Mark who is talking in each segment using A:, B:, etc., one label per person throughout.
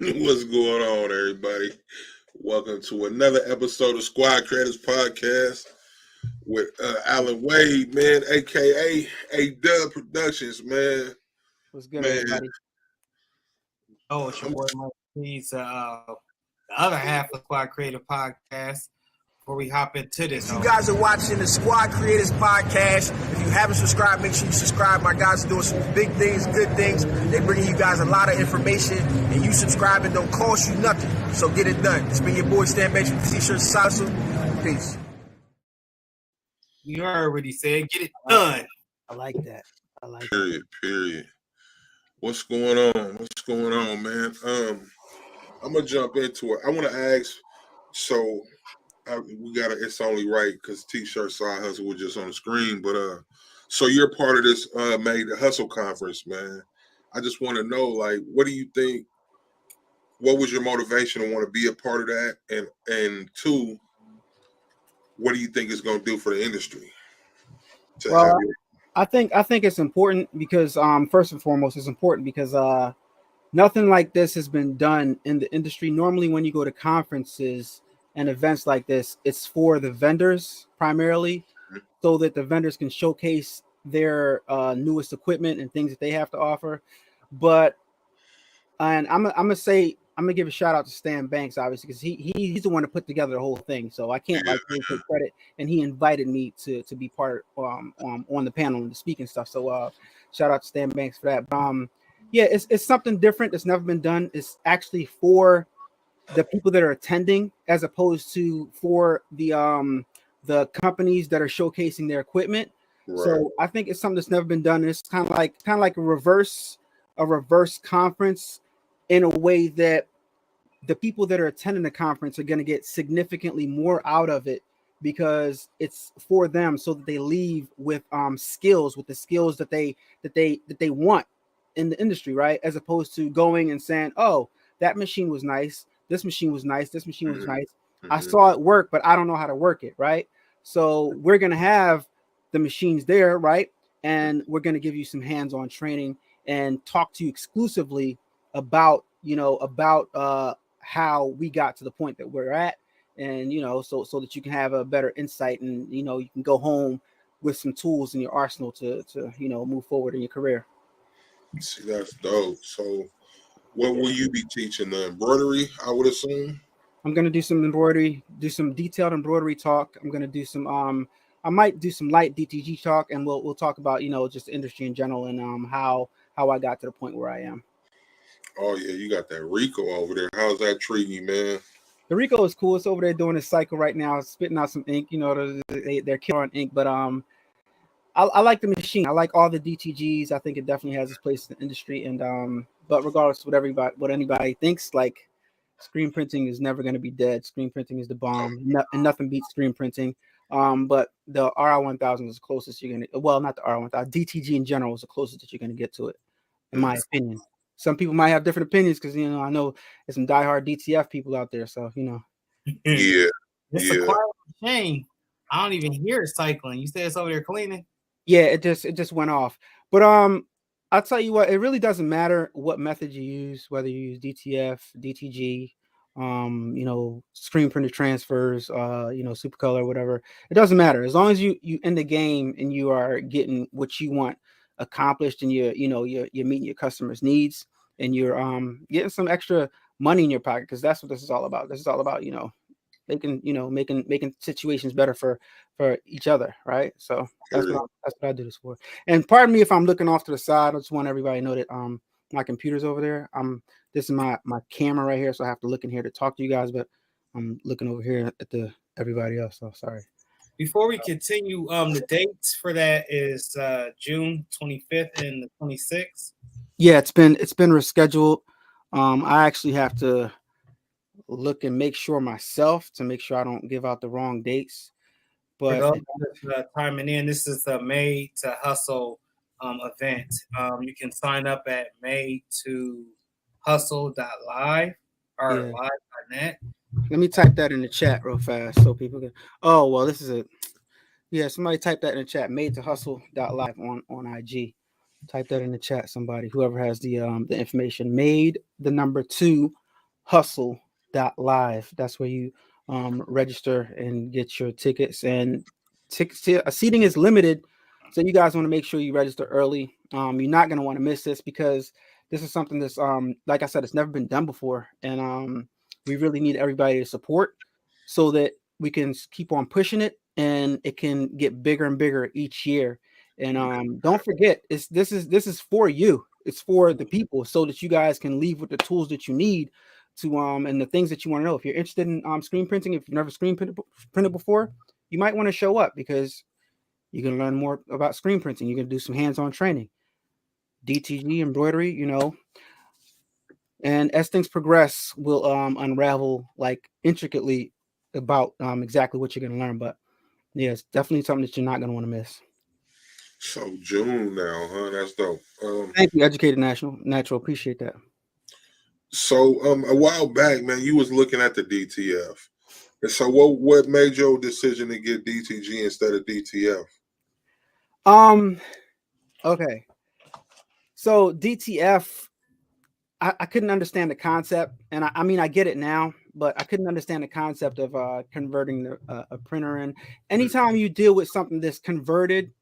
A: What's going on, everybody? Welcome to another episode of Squad Creators Podcast with Allan Wade, man, aka Adubb Productions, man.
B: What's good,
A: Man,
B: everybody?
C: Oh, it's your boy Mike. He's the other half of Squad Creative Podcast. Before we hop into this,
D: You guys are watching the Squad Creators Podcast. If you haven't subscribed, make sure you subscribe. My guys are doing some big things, good things. They're bringing you guys a lot of information, and you subscribing don't cost you nothing. So get it done. It's been your boy Stan Banks with T-shirt Sasu. Peace.
C: you already said, get it done.
B: I like that.
A: period. What's going on, man? I'm gonna jump into it. I want to ask. So it's only right because T-shirt Side Hustle was just on the screen, but so you're part of this Made the Hustle conference, man. I just want to know, like, what do you think? What was your motivation to want to be a part of that? And two, what do you think it's going to do for the industry?
B: Well, I think it's important because first and foremost, it's important because nothing like this has been done in the industry. Normally, when you go to conferences and events like this, it's for the vendors primarily, so that the vendors can showcase their newest equipment and things that they have to offer. But I'm gonna give a shout out to Stan Banks, obviously, because he's the one that put together the whole thing. So I can't take credit, and he invited me to be part on the panel and to speak and stuff. So shout out to Stan Banks for that. Yeah, it's something different. It's never been done. It's actually for the people that are attending, as opposed to for the companies that are showcasing their equipment. Right. So I think it's something that's never been done. It's kind of like a reverse conference, in a way that the people that are attending the conference are going to get significantly more out of it because it's for them, so that they leave with skills, with the skills that they want in the industry, right? As opposed to going and saying, "Oh, that machine was nice. This machine was nice. This machine was nice. I saw it work, but I don't know how to work it," right? So we're going to have the machines there, right? And we're going to give you some hands-on training and talk to you exclusively about how we got to the point that we're at, and so that you can have a better insight, and you can go home with some tools in your arsenal to move forward in your career.
A: See, that's dope. So what will you be teaching? The embroidery, I would assume.
B: I'm going to do some embroidery, do some detailed embroidery talk. I'm going to do some I might do some light DTG talk, and we'll talk about just the industry in general, and how I got to the point where I am.
A: Oh yeah, you got that Rico over there. How's that treating you, man?
B: The Rico is cool. It's over there doing his cycle right now, spitting out some ink. They're killing ink, but I like the machine. I like all the DTGs. I think it definitely has its place in the industry. And but regardless of what anybody thinks, like, screen printing is never going to be dead. Screen printing is the bomb, and nothing beats screen printing. But the RI1000 is the closest you're gonna. Well, not the RI1000. DTG in general is the closest that you're gonna get to it, in my opinion. Some people might have different opinions because I know there's some diehard DTF people out there. So
A: Yeah.
C: It's a quiet machine. I don't even hear it cycling. You said it's over there cleaning.
B: Yeah, it just went off. But I'll tell you what, it really doesn't matter what method you use, whether you use DTF, DTG, screen printed transfers, Supercolor, whatever. It doesn't matter as long as you in the game and you are getting what you want accomplished, and you're meeting your customers' needs, and you're getting some extra money in your pocket, because that's what this is all about. This is all about making situations better for each other, right? So that's what I do this for. And pardon me if I'm looking off to the side. I just want everybody to know that my computer's over there. This is my camera right here, so I have to look in here to talk to you guys, but I'm looking over here at everybody else. So sorry.
C: Before we continue, the dates for that is June 25th and the 26th.
B: Yeah, it's been rescheduled. I actually have to look and make sure myself to make sure I don't give out the wrong dates. But
C: for those timing in, this is the Made to Hustle event. You can sign up at made2hustle.live or live.net.
B: Let me type that in the chat real fast so people can. Oh, well, this is it. Yeah, somebody type that in the chat. Made2hustle.live on IG. Type that in the chat. Somebody, whoever has the information. Made 2 hustle.live. That's where you register and get your tickets. And seating is limited, so you guys want to make sure you register early. You're not going to want to miss this because this is something that's like I said, it's never been done before, and we really need everybody to support so that we can keep on pushing it and it can get bigger and bigger each year. And don't forget, this is for you. It's for the people so that you guys can leave with the tools that you need to and the things that you want to know. If you're interested in screen printing, if you've never screen printed before, you might want to show up because you can learn more about screen printing. You can do some hands-on training, DTG, embroidery, and as things progress, we'll unravel like intricately about exactly what you're going to learn. But yeah, it's definitely something that you're not going to want to miss.
A: So June now, huh? That's dope.
B: Thank you, Educated Natural. Appreciate that.
A: So a while back, man, you was looking at the DTF. And so what made your decision to get DTG instead of DTF?
B: Okay. So DTF, I couldn't understand the concept, and I mean I get it now, but I couldn't understand the concept of converting a printer in. Anytime you deal with something that's converted,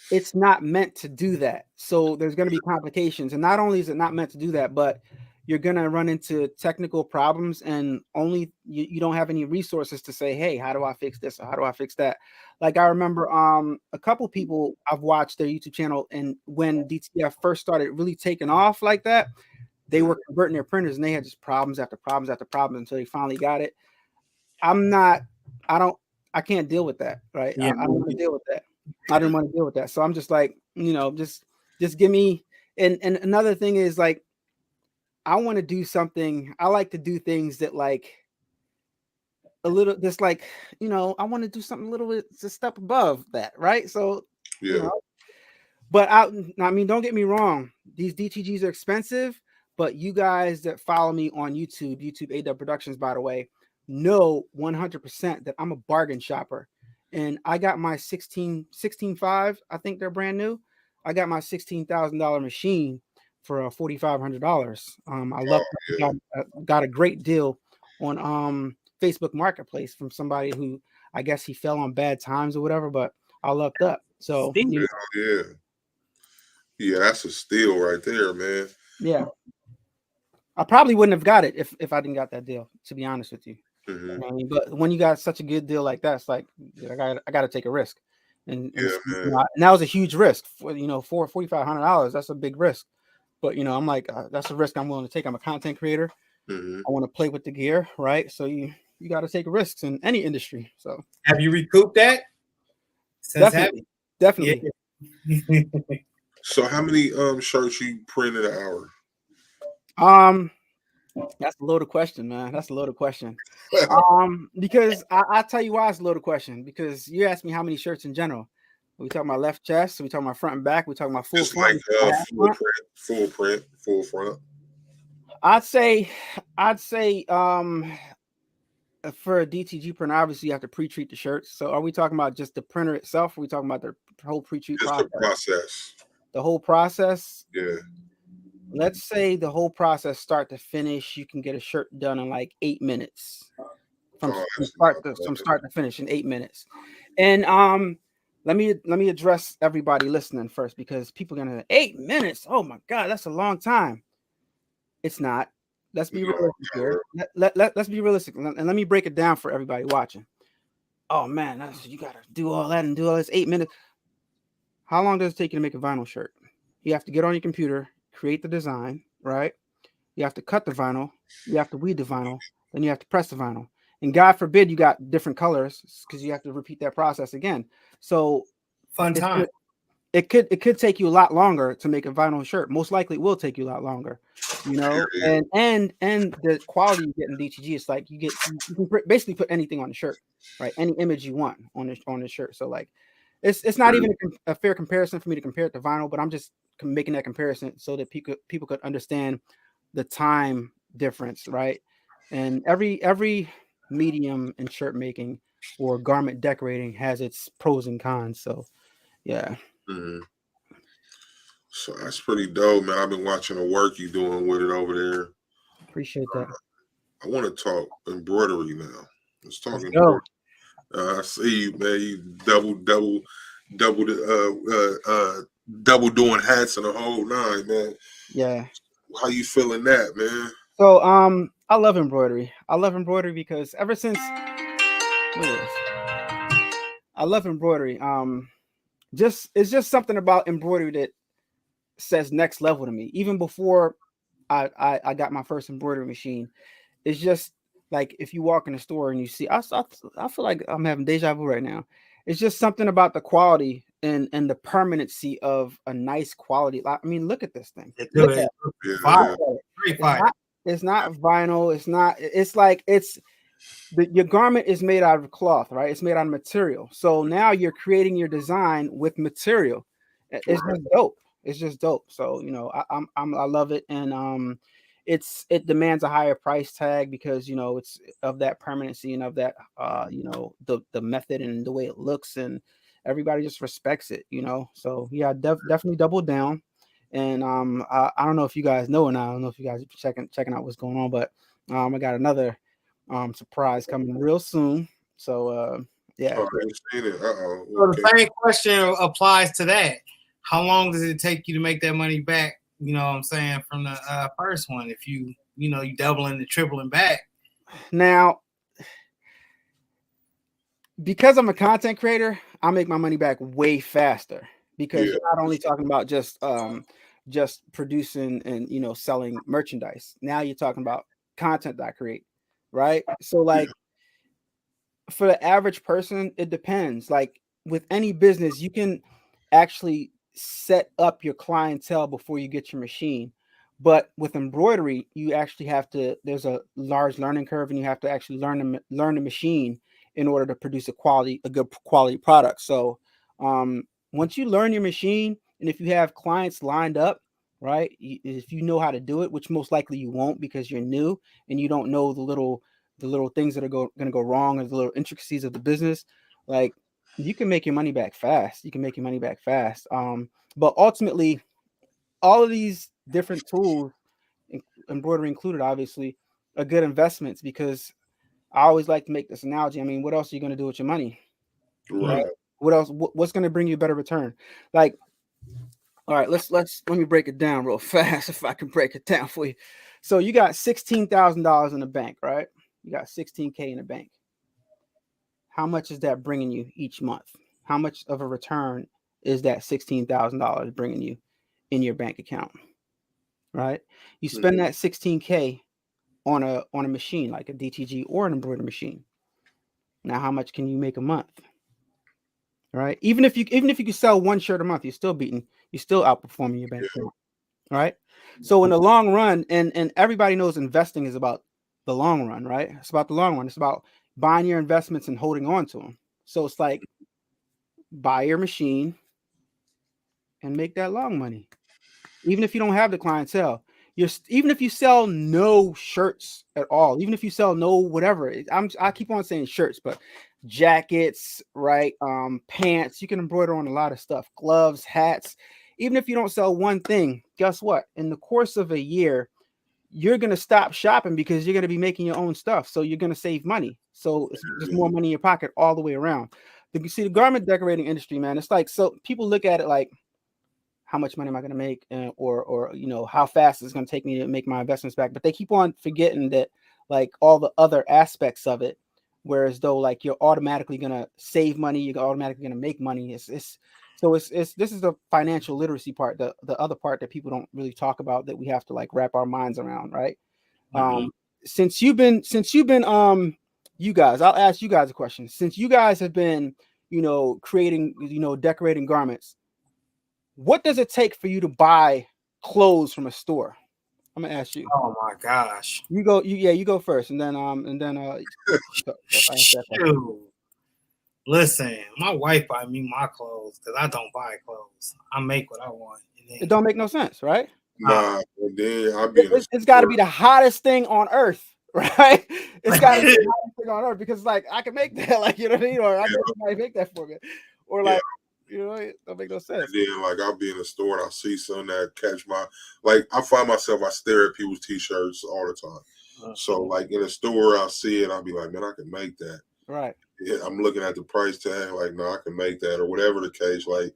B: it's not meant to do that. So there's going to be complications, and not only is it not meant to do that, but you're going to run into technical problems, and only you don't have any resources to say, hey, how do I fix this or how do I fix that? Like I remember a couple people I've watched their YouTube channel, and when DTF first started really taking off like that, they were converting their printers and they had just problems after problems after problems until they finally got it. I can't deal with that, right?
C: Yeah.
B: I don't want to deal with that. I didn't want to deal with that. So I'm just like, just give me, and another thing is like, I want to do something. I like to do things that like a little, just like, I want to do something a little bit, a step above that. Right. So,
A: Yeah.
B: But I mean, don't get me wrong. These DTGs are expensive, but you guys that follow me on YouTube Adubb Productions, by the way, know 100% that I'm a bargain shopper. And I got my 16.5. I think they're brand new. I got my $16,000 machine for $4,500. I love got a great deal on Facebook Marketplace from somebody who I guess he fell on bad times or whatever, but I lucked up. So
A: yeah, that's a steal right there, man.
B: Yeah, I probably wouldn't have got it if I didn't got that deal, to be honest with you.
A: Mm-hmm.
B: You know what I mean? But when you got such a good deal like that, it's like I got to take a risk, and that was a huge risk for for $4,500. That's a big risk, but I'm like that's a risk I'm willing to take. I'm a content creator.
A: Mm-hmm.
B: I want to play with the gear, right? So you got to take risks in any industry. So
C: have you recouped that?
B: Definitely.
C: Yeah.
A: So how many shirts you print in an hour?
B: That's a loaded question, man. That's a loaded question. Because I'll tell you why it's a loaded question. Because you asked me how many shirts in general. We talking about left chest, we talking about front and back, we talking about full front.
A: Like full print, full front.
B: I'd say for a DTG printer, obviously you have to pre-treat the shirts. So are we talking about just the printer itself? Or are we talking about the whole pre-treat process? The whole process?
A: Yeah.
B: Let's say the whole process start to finish, you can get a shirt done in like 8 minutes. From start to finish in 8 minutes. And let me address everybody listening first, because people are gonna 8 minutes. Oh my god, that's a long time. It's not. Let's be realistic here. Let's be realistic, and let me break it down for everybody watching. Oh man, you gotta do all that and do all this 8 minutes. How long does it take you to make a vinyl shirt? You have to get on your computer, create the design, right? You have to cut the vinyl, you have to weed the vinyl, then you have to press the vinyl. And God forbid you got different colors, because you have to repeat that process again. So
C: fun time.
B: It could take you a lot longer to make a vinyl shirt. Most likely it will take you a lot longer, and the quality you get in DTG is like you can basically put anything on the shirt, right? Any image you want on the shirt. So like it's not even a fair comparison for me to compare it to vinyl, but I'm just making that comparison so that people could understand the time difference, right? And every medium in shirt making or garment decorating has its pros and cons. So yeah.
A: Mm-hmm. So that's pretty dope, man. I've been watching the work you doing with it over there.
B: Appreciate that.
A: I want to talk embroidery now. Let's talk
B: Let's
A: embroidery. I see you, man. You double doing hats and the whole nine, man.
B: Yeah.
A: How you feeling that, man?
B: So I love embroidery. I love embroidery because ever since I love embroidery. It's just something about embroidery that says next level to me. Even before I got my first embroidery machine, it's just like if you walk in the store and you see, I feel like I'm having deja vu right now. It's just something about the quality and the permanency of a nice quality. I mean, look at this thing. Look at it. It's not vinyl. It's not. It's like your garment is made out of cloth, right? It's made out of material. So now you're creating your design with material. It's just dope. It's just dope. So I love it, and it demands a higher price tag because it's of that permanency and of that the method and the way it looks, and everybody just respects it. So yeah, definitely double down. And I don't know if you guys know, and I don't know if you guys are checking out what's going on, but I got another surprise coming real soon. So yeah.
A: Oh, I ain't seen it.
C: So the same question applies to that. How long does it take you to make that money back? You know what I'm saying, from the first one, if you doubling and tripling back.
B: Now, because I'm a content creator, I make my money back way faster because you're not only talking about just producing and selling merchandise. Now you're talking about content that I create, right? So like for the average person, it depends. Like with any business, you can actually set up your clientele before you get your machine. But with embroidery, you actually have to, there's a large learning curve, and you have to actually learn the machine in order to produce a good quality product. So once you learn your machine, and if you have clients lined up, right, if you know how to do it, which most likely you won't because you're new and you don't know the little things that are going to go wrong, or the little intricacies of the business, like you can make your money back fast. But ultimately, all of these different tools, embroidery included, obviously, are good investments because I always like to make this analogy. I mean, what else are you going to do with your money? Right? What else? What's going to bring you a better return? Like, all right, let me break it down real fast if I can break it down for you. So you got $16,000 in the bank, right? You got $16K in the bank. How much is that bringing you each month? How much of a return is that $16,000 bringing you in your bank account? Right? You spend that $16K on a machine like a DTG or an embroidery machine. Now, how much can you make a month? Right? Even if you can sell one shirt a month, you're still outperforming your bank account. Right? So in the long run, and everybody knows investing is about the long run, right? It's about the long run. It's about buying your investments and holding on to them. So it's like buy your machine and make that long money. Even if you don't have the clientele, even if you sell no shirts at all, even if you sell no whatever, I keep on saying shirts, but jackets, right? Pants, you can embroider on a lot of stuff, gloves, hats. Even if you don't sell one thing, guess what? In the course of a year, you're going to stop shopping because you're going to be making your own stuff. So you're going to save money. So it's just more money in your pocket all the way around. You see, the garment decorating industry, man, it's like, so people look at it like, how much money am I going to make? Or how fast it's going to take me to make my investments back. But they keep on forgetting that, like, all the other aspects of it, whereas though, like, you're automatically going to save money, you're automatically going to make money. This is the financial literacy part, the other part that people don't really talk about, that we have to like wrap our minds around, right? Since you've been you guys, I'll ask you guys a question. Since you guys have been, creating, decorating garments, what does it take for you to buy clothes from a store? I'm gonna ask you.
C: Oh my gosh.
B: You go first, and then
C: Listen, my wife buy me my clothes because I don't buy clothes. I make what I want.
B: It don't make no sense, right?
A: Nah,
B: it's got to be the hottest thing on earth, right? It's got to be the hottest thing on earth because, like, I can make that, like, you know what I mean, or I can make that for me, or like, You know, it don't make no sense.
A: And then, like, I'll be in the store and I'll see something that catch my, like, I find myself, I stare at people's t-shirts all the time. So, like, in a store, I'll see it, I'll be like, man, I can make that.
B: Right.
A: Yeah, I'm looking at the price tag, like, no, I can make that, or whatever the case. Like,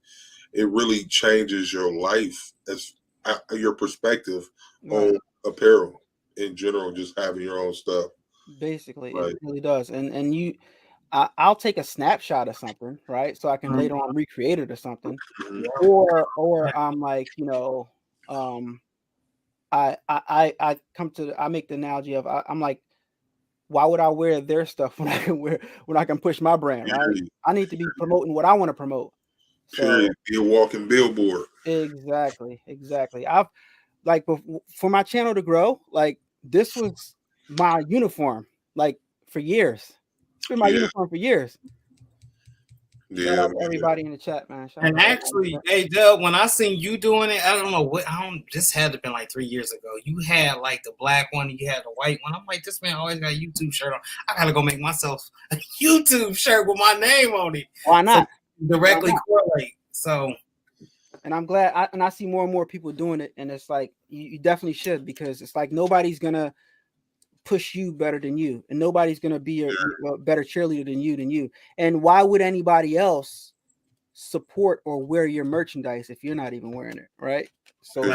A: it really changes your life, as your perspective on apparel in general, just having your own stuff.
B: Basically, it really does. And I'll take a snapshot of something, right? So I can later on recreate it or something. Or I'm like, you know, I make the analogy of I'm like, why would I wear their stuff when I can push my brand, right? I need to be promoting what I want to promote. So
A: be a walking billboard.
B: Exactly. I've like for my channel to grow, like this was my uniform, like for years. It's been my uniform for years. Shout out to everybody in the chat, man.
C: And actually, hey, Dub, when I seen you doing it, I don't know what, this had to have been like 3 years ago. You had like the black one, you had the white one. I'm like, this man always got a YouTube shirt on. I gotta go make myself a YouTube shirt with my name on it.
B: Why not?
C: So directly correlate. So,
B: and I'm glad, I see more and more people doing it, and it's like you definitely should, because it's like nobody's gonna push you better than you, and nobody's gonna be a better cheerleader than you. And why would anybody else support or wear your merchandise if you're not even wearing it, right? So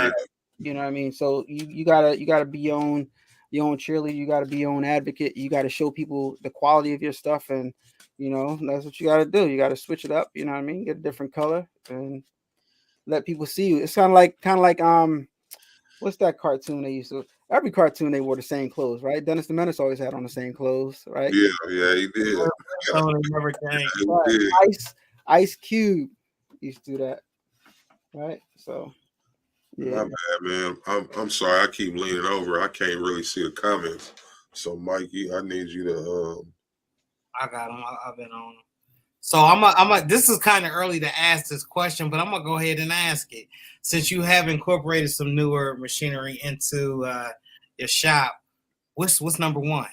B: you know what I mean? So you gotta be your own cheerleader, you gotta be your own advocate, you gotta show people the quality of your stuff, and you know that's what you gotta do. You gotta switch it up, you know what I mean? Get a different color and let people see you. It's kind of like what's that cartoon they used to? Every cartoon they wore the same clothes, right? Dennis the Menace always had on the same clothes, right?
A: Yeah, he did.
C: Never came.
B: Right. Ice Cube used to do that, right? So,
A: yeah. My bad, man. I'm sorry. I keep leaning over. I can't really see the comments. So, Mikey, I need you to.
C: I got him. I've been on him. So I'm this is kind of early to ask this question, but I'm gonna go ahead and ask it. Since you have incorporated some newer machinery into your shop, what's number one?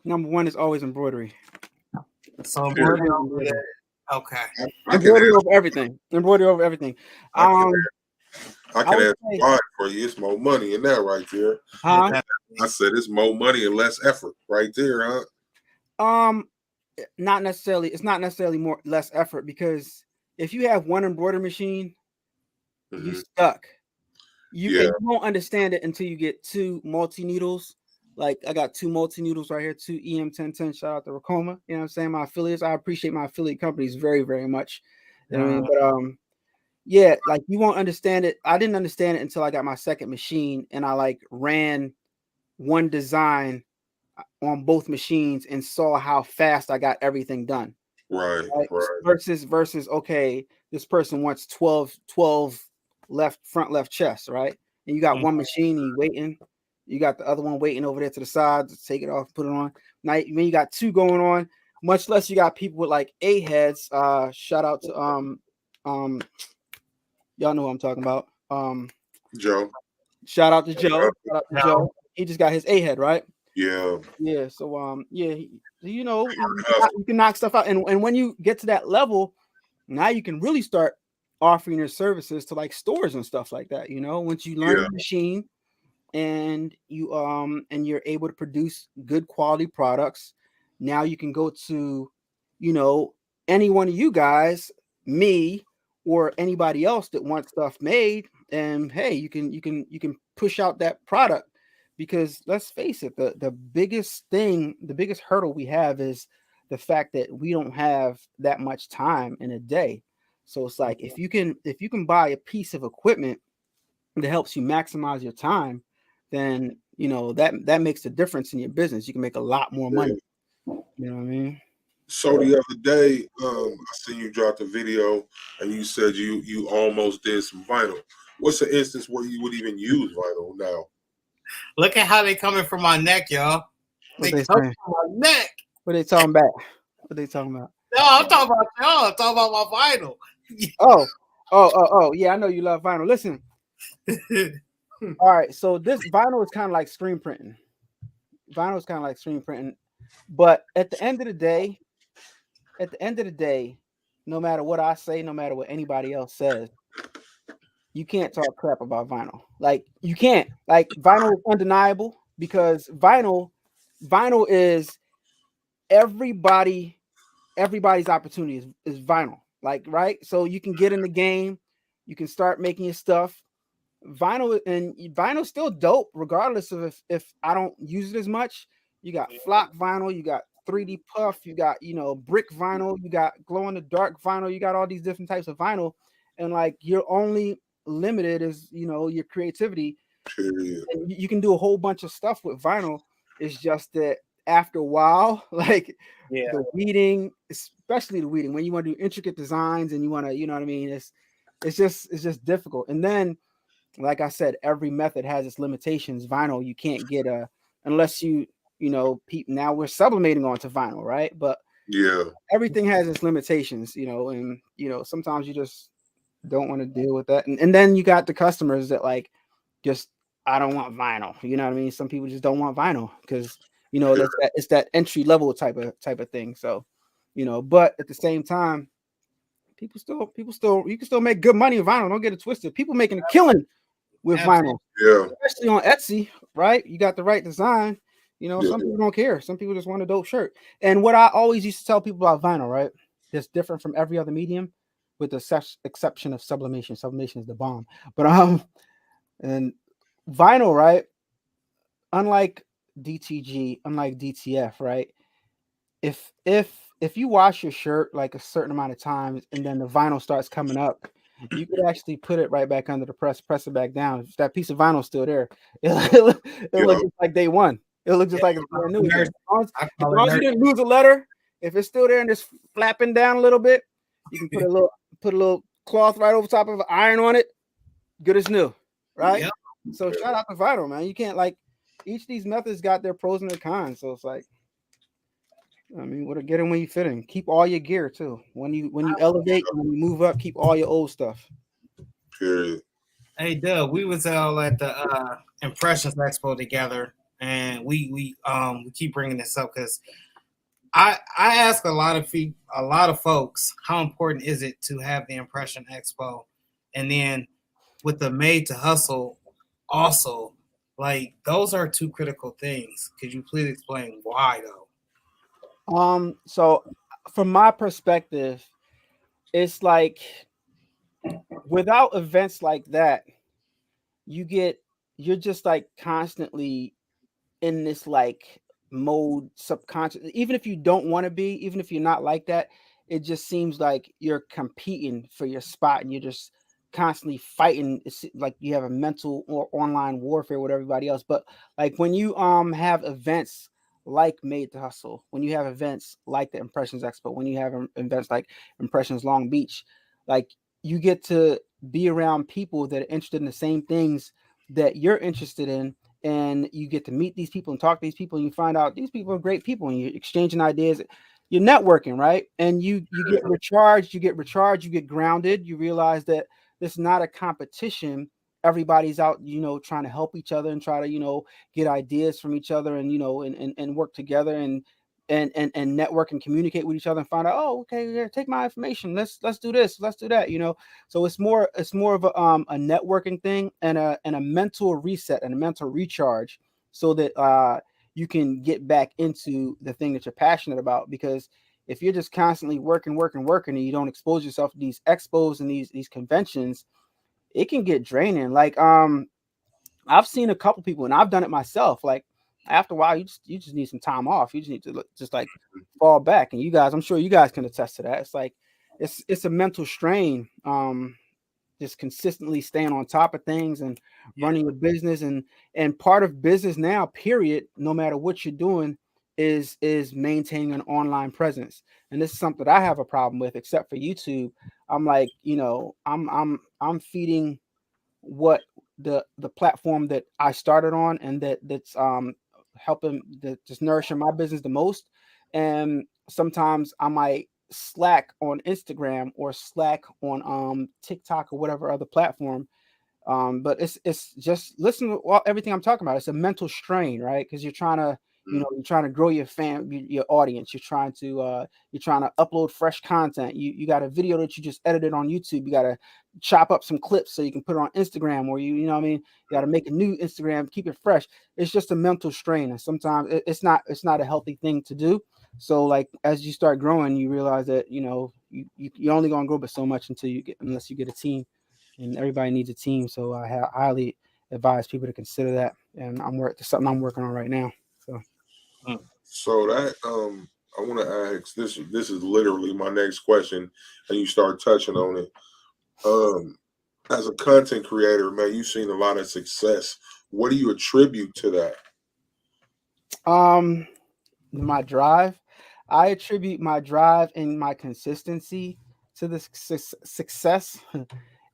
B: Number one is always embroidery.
C: So embroidery. Okay.
B: Embroidery over everything. Embroidery over everything.
A: I can add why for you. It's more money in that right there. I said it's more money and less effort right there, huh?
B: Not necessarily. It's not necessarily less effort, because if you have one embroidery machine, you stuck. You won't understand it until you get two multi needles. Like I got two multi needles right here, two EM1010. Shout out to Racoma. You know what I'm saying? My affiliates. I appreciate my affiliate companies very, very much. You know what I mean? But yeah, like you won't understand it. I didn't understand it until I got my second machine, and I like ran one design on both machines and saw how fast I got everything done.
A: Right.
B: Versus okay, this person wants 12 front left chest, right? And you got one machine and you waiting, you got the other one waiting over there to the side to take it off, put it on. Now when you got two going on, much less you got people with like 8 heads. Shout out to y'all know what I'm talking about.
A: Joe.
B: Shout out to Joe. He just got his 8 head, right?
A: Yeah.
B: So you know, you can knock stuff out, and when you get to that level, now you can really start offering your services to like stores and stuff like that. You know, once you learn the machine and you're able to produce good quality products, now you can go to, you know, any one of you guys, me, or anybody else that wants stuff made, and hey, you can push out that product. Because let's face it, the biggest hurdle we have is the fact that we don't have that much time in a day. So it's like if you can buy a piece of equipment that helps you maximize your time, then you know that makes a difference in your business. You can make a lot more money. You know what I mean?
A: So the other day, I seen you drop the video and you said you almost did some vinyl. What's the instance where you would even use vinyl now?
C: Look at how they coming from my neck, y'all. They come from my neck.
B: What they talking about? What they talking about?
C: No, I'm talking about y'all. I'm talking about my vinyl.
B: Oh, yeah, I know you love vinyl. Listen. All right, so this vinyl is kind of like screen printing. But at the end of the day, no matter what I say, no matter what anybody else says, you can't talk crap about vinyl. Like you can't. Like vinyl is undeniable because vinyl is everybody's opportunity is vinyl. Like, right? So you can get in the game, you can start making your stuff. Vinyl's still dope, regardless of if I don't use it as much. You got flock vinyl, you got 3D puff, you got brick vinyl, you got glow in the dark vinyl, you got all these different types of vinyl, and like you're only limited as your creativity. And you can do a whole bunch of stuff with vinyl. It's just that after a while, like the weeding, especially the weeding, when you want to do intricate designs and you want to, you know what I mean, it's just difficult. And then, like I said, every method has its limitations. Vinyl, you can't get unless now we're sublimating onto vinyl, right? But everything has its limitations, and sometimes you just don't want to deal with that. And then you got the customers that like just, I don't want vinyl. You know what I mean? Some people just don't want vinyl because it's that entry level type of thing. So, but at the same time, people still you can still make good money with vinyl. Don't get it twisted. People making a killing with vinyl, especially on Etsy, right? You got the right design. Some people don't care. Some people just want a dope shirt. And what I always used to tell people about vinyl, right? That's different from every other medium, with the exception of sublimation. Sublimation is the bomb. But and vinyl, right? Unlike DTG, unlike DTF, right? If you wash your shirt like a certain amount of times and then the vinyl starts coming up, you could actually put it right back under the press it back down. If that piece of vinyl is still there, it looks just like day one. It looks just like it's brand new. As long as you didn't lose a letter, if it's still there and just flapping down a little bit, you can put a little cloth right over top of it, iron on it, good as new, right? Yep. So shout out to vinyl, man. You can't, like, each of these methods got their pros and their cons. So it's like, I mean, what get in when you fit in. Keep all your gear too. When you elevate and when you move up, keep all your old stuff.
A: Period.
C: Hey, Doug, we was all at the Impressions Expo together, and we keep bringing this up because I ask a lot of folks, how important is it to have the Impression Expo, and then with the Made to Hustle, also, like, those are two critical things. Could you please explain why though?
B: So from my perspective, it's like without events like that, you're just like constantly in this like mode, subconscious. Even if you don't want to be, even if you're not like that, it just seems like you're competing for your spot and you're just constantly fighting. It's like you have a mental or online warfare with everybody else. But like when you have events like Made to Hustle, when you have events like the Impressions Expo, when you have events like Impressions Long Beach, like you get to be around people that are interested in the same things that you're interested in, and you get to meet these people and talk to these people, and you find out these people are great people, and you're exchanging ideas, you're networking, right? And you get recharged, you get grounded, you realize that it's not a competition. Everybody's out, trying to help each other and try to, get ideas from each other and, and work together and network and communicate with each other and find out, oh, okay, yeah, take my information. Let's do this. Let's do that. So it's more of a networking thing and a mental reset and a mental recharge so that you can get back into the thing that you're passionate about. Because if you're just constantly working and you don't expose yourself to these expos and these conventions, it can get draining. Like, I've seen a couple people, and I've done it myself. Like after a while, you just need some time off. You just need to just like fall back. And you guys, I'm sure you guys can attest to that. It's like, it's a mental strain. Just consistently staying on top of things and running a business and part of business now, period, no matter what you're doing, is maintaining an online presence. And this is something that I have a problem with, except for YouTube. I'm like, I'm feeding what the platform that I started on and that's helping just nourishing my business the most. And sometimes I might slack on Instagram or slack on TikTok or whatever other platform. But it's just listen to everything I'm talking about. It's a mental strain, right? Because you're trying You know, you're trying to grow your your audience. You're trying to upload fresh content. You got a video that you just edited on YouTube. You got to chop up some clips so you can put it on Instagram, or you know what I mean. You got to make a new Instagram, keep it fresh. It's just a mental strain, and sometimes it's not a healthy thing to do. So like as you start growing, you realize that you're only gonna grow but so much unless you get a team, and everybody needs a team. So I highly advise people to consider that, and it's something I'm working on right now.
A: So that I want to ask this. This is literally my next question, and you start touching on it. As a content creator, man, you've seen a lot of success. What do you attribute to that?
B: My drive. I attribute my drive and my consistency to the success,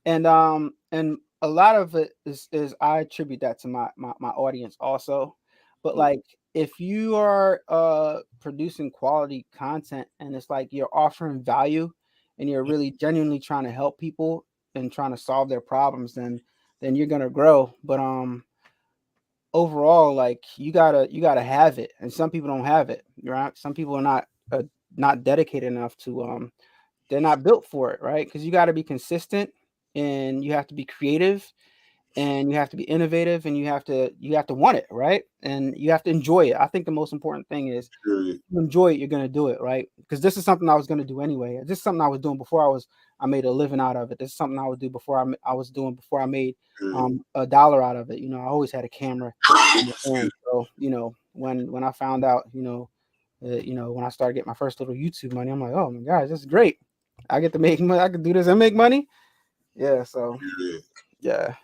B: and a lot of it is I attribute that to my audience also. But like if you are producing quality content and it's like you're offering value and you're really genuinely trying to help people and trying to solve their problems, then you're gonna grow. But overall, like you gotta have it, and some people don't have it, right? Some people are not dedicated enough to they're not built for it, right? Because you got to be consistent, and you have to be creative, and you have to be innovative, and you have to want it, right? And you have to enjoy it. I think the most important thing is you enjoy it, you're gonna do it, right? Because this is something I was gonna do anyway. This is something I was doing before I made a living out of it. This is something I would do before I was doing before I made $1 out of it. You know, I always had a camera in the phone. So when I found out, when I started getting my first little YouTube money, I'm like, oh my gosh, this is great. I get to make money. I can do this and make money. Yeah. So yeah.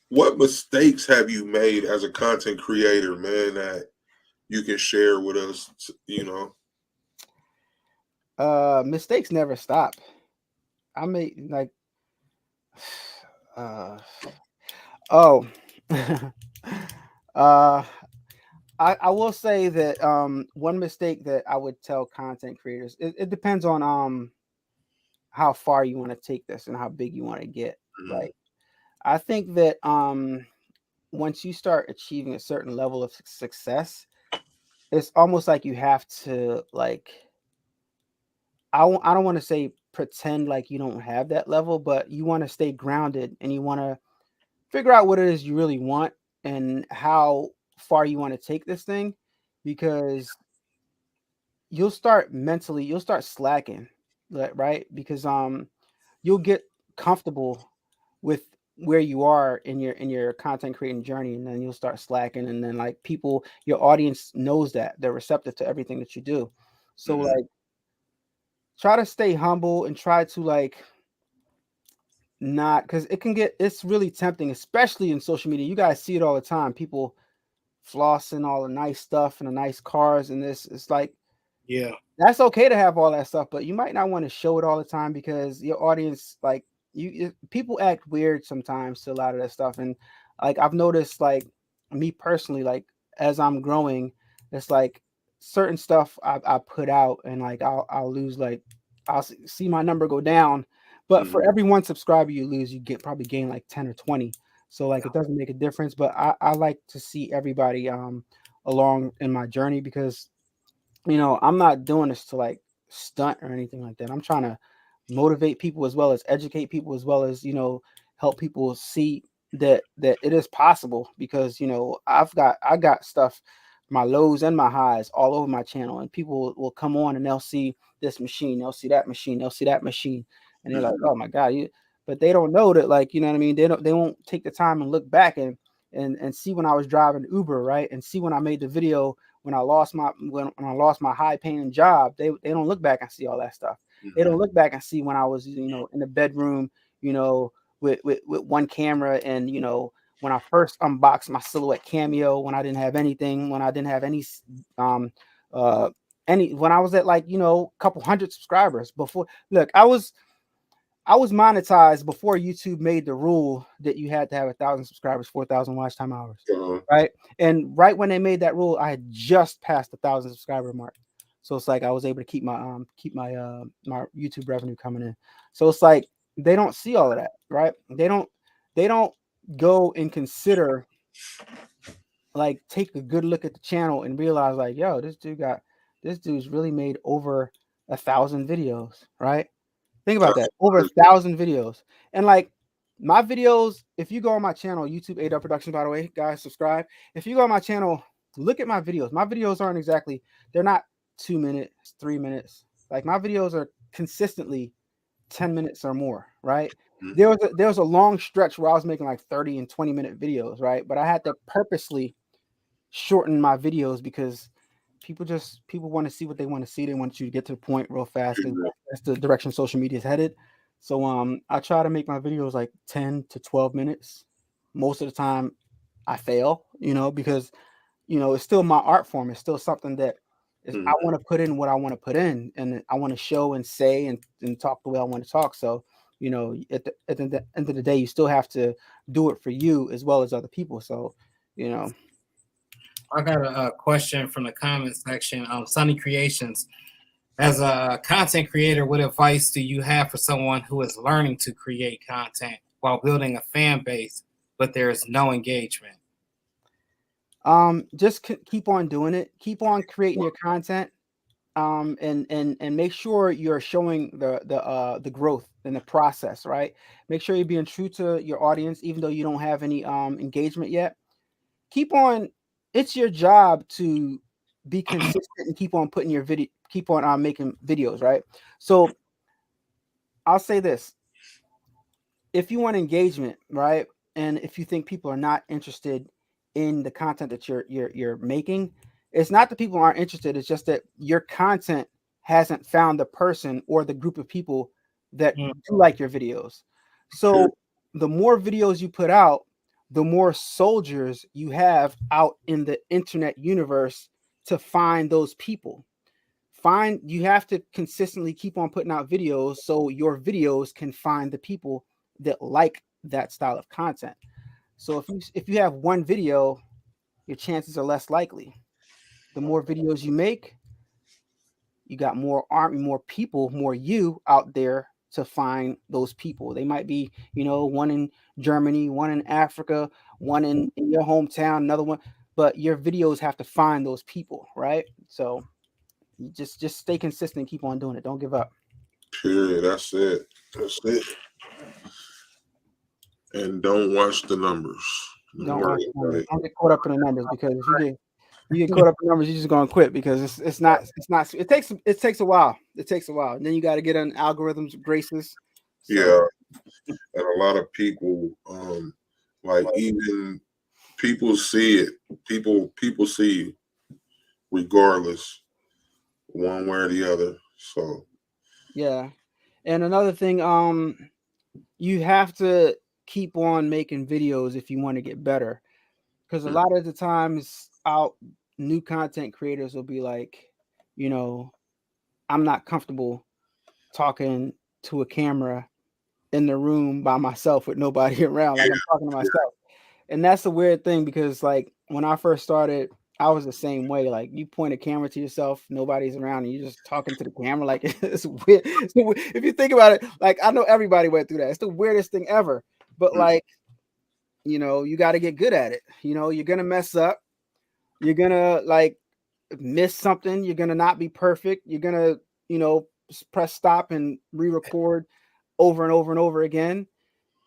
A: What mistakes have you made as a content creator, man, that you can share with us?
B: Mistakes never stop. I made like I will say that one mistake that I would tell content creators, it depends on how far you want to take this and how big you want to get. Like I think that once you start achieving a certain level of success, it's almost like you have to like I don't want to say pretend like you don't have that level, but you want to stay grounded and you want to figure out what it is you really want and how far you want to take this thing, because you'll start slacking, right? Because you'll get comfortable with where you are in your content creating journey, and then you'll start slacking, and then like your audience knows that they're receptive to everything that you do. So like try to stay humble and try to like not, because it's really tempting, especially in social media. You guys see it all the time, people flossing all the nice stuff and the nice cars, and it's like,
C: yeah,
B: that's okay to have all that stuff, but you might not want to show it all the time, because your audience, like people act weird sometimes to a lot of that stuff. And like I've noticed, like me personally, like as I'm growing, it's like certain stuff I put out, and like I'll lose, like I'll see my number go down, but for every one subscriber you lose, you probably gain like 10 or 20. So like it doesn't make a difference, but I like to see everybody along in my journey, because I'm not doing this to like stunt or anything like that. I'm trying to motivate people as well as educate people, as well as help people see that it is possible, because I got stuff, my lows and my highs all over my channel, and people will come on and they'll see this machine, they'll see that machine, they'll see that machine, and they're like, oh my god, but they don't know that, like, you know what I mean, they won't take the time and look back and see when I was driving Uber, right, and see when I made the video when I lost my high paying job. They don't look back and see all that stuff. They don't look back and see when I was in the bedroom, with one camera, and when I first unboxed my Silhouette Cameo, when I didn't have anything, when I didn't have any when I was at like a couple hundred subscribers before. Look, I was monetized before YouTube made the rule that you had to have 1,000 subscribers, 4,000 watch time hours, right? And right when they made that rule, I had just passed the 1,000 subscriber mark. So it's like I was able to keep my my YouTube revenue coming in. So it's like they don't see all of that, right? They don't go and consider like take a good look at the channel and realize like, yo, this dude's really made over 1,000 videos, right? Think about that. Over 1,000 videos. And like my videos, if you go on my channel, YouTube Adubb Productions, by the way, guys, subscribe. If you go on my channel, look at my videos. My videos aren't exactly, they're not 2 minutes, 3 minutes. Like my videos are consistently 10 minutes or more, right?
A: Mm-hmm.
B: There was a long stretch where I was making like 30 and 20-minute videos, right? But I had to purposely shorten my videos because people want to see what they want to see. They want you to get to the point real fast because that's the direction social media is headed. So I try to make my videos like 10 to 12 minutes. Most of the time I fail, because it's still my art form. It's still something that I want to put in what I want to put in, and I want to show and say and talk the way I want to talk. So, at the end of the day, you still have to do it for you as well as other people. So,
C: I got a question from the comment section. Sunny Creations. As a content creator, what advice do you have for someone who is learning to create content while building a fan base, but there is no engagement?
B: Just keep on doing it. Keep on creating your content. And make sure you're showing the growth in the process, right? Make sure you're being true to your audience, even though you don't have any engagement yet. Keep on. It's your job to be consistent and keep on putting your video, keep on making videos, right? So I'll say this: if you want engagement, right, and if you think people are not interested in the content that you're making, it's not that people aren't interested. It's just that your content hasn't found the person or the group of people that do like your videos. So the more videos you put out, the more soldiers you have out in the internet universe to find those people. You have to consistently keep on putting out videos so your videos can find the people that like that style of content. So if you have one video, your chances are less likely. The more videos you make, you got more army, more people, more you out there to find those people. They might be, one in Germany, one in Africa, one in your hometown, another one. But your videos have to find those people, right? So you just stay consistent, keep on doing it. Don't give up.
A: Period. That's it. That's it. And don't watch the numbers.
B: Don't watch the numbers. Don't get caught up in the numbers, because if you get caught up in numbers, you're just gonna quit, because it takes a while. It takes a while. And then you got to get on algorithms graces. So.
A: Yeah. And a lot of people, like even people see it. People see you regardless, one way or the other. So
B: yeah. And another thing, you have to keep on making videos if you want to get better, because a lot of the times new content creators will be like, I'm not comfortable talking to a camera in the room by myself with nobody around, like I'm talking to myself. And that's a weird thing, because like when I first started, I was the same way. Like you point a camera to yourself, nobody's around, and you're just talking to the camera. Like it's weird. If you think about it, like I know everybody went through that. It's the weirdest thing ever. But like, you got to get good at it. You're gonna mess up. You're gonna like miss something. You're gonna not be perfect. You're gonna, press stop and re-record over and over and over again.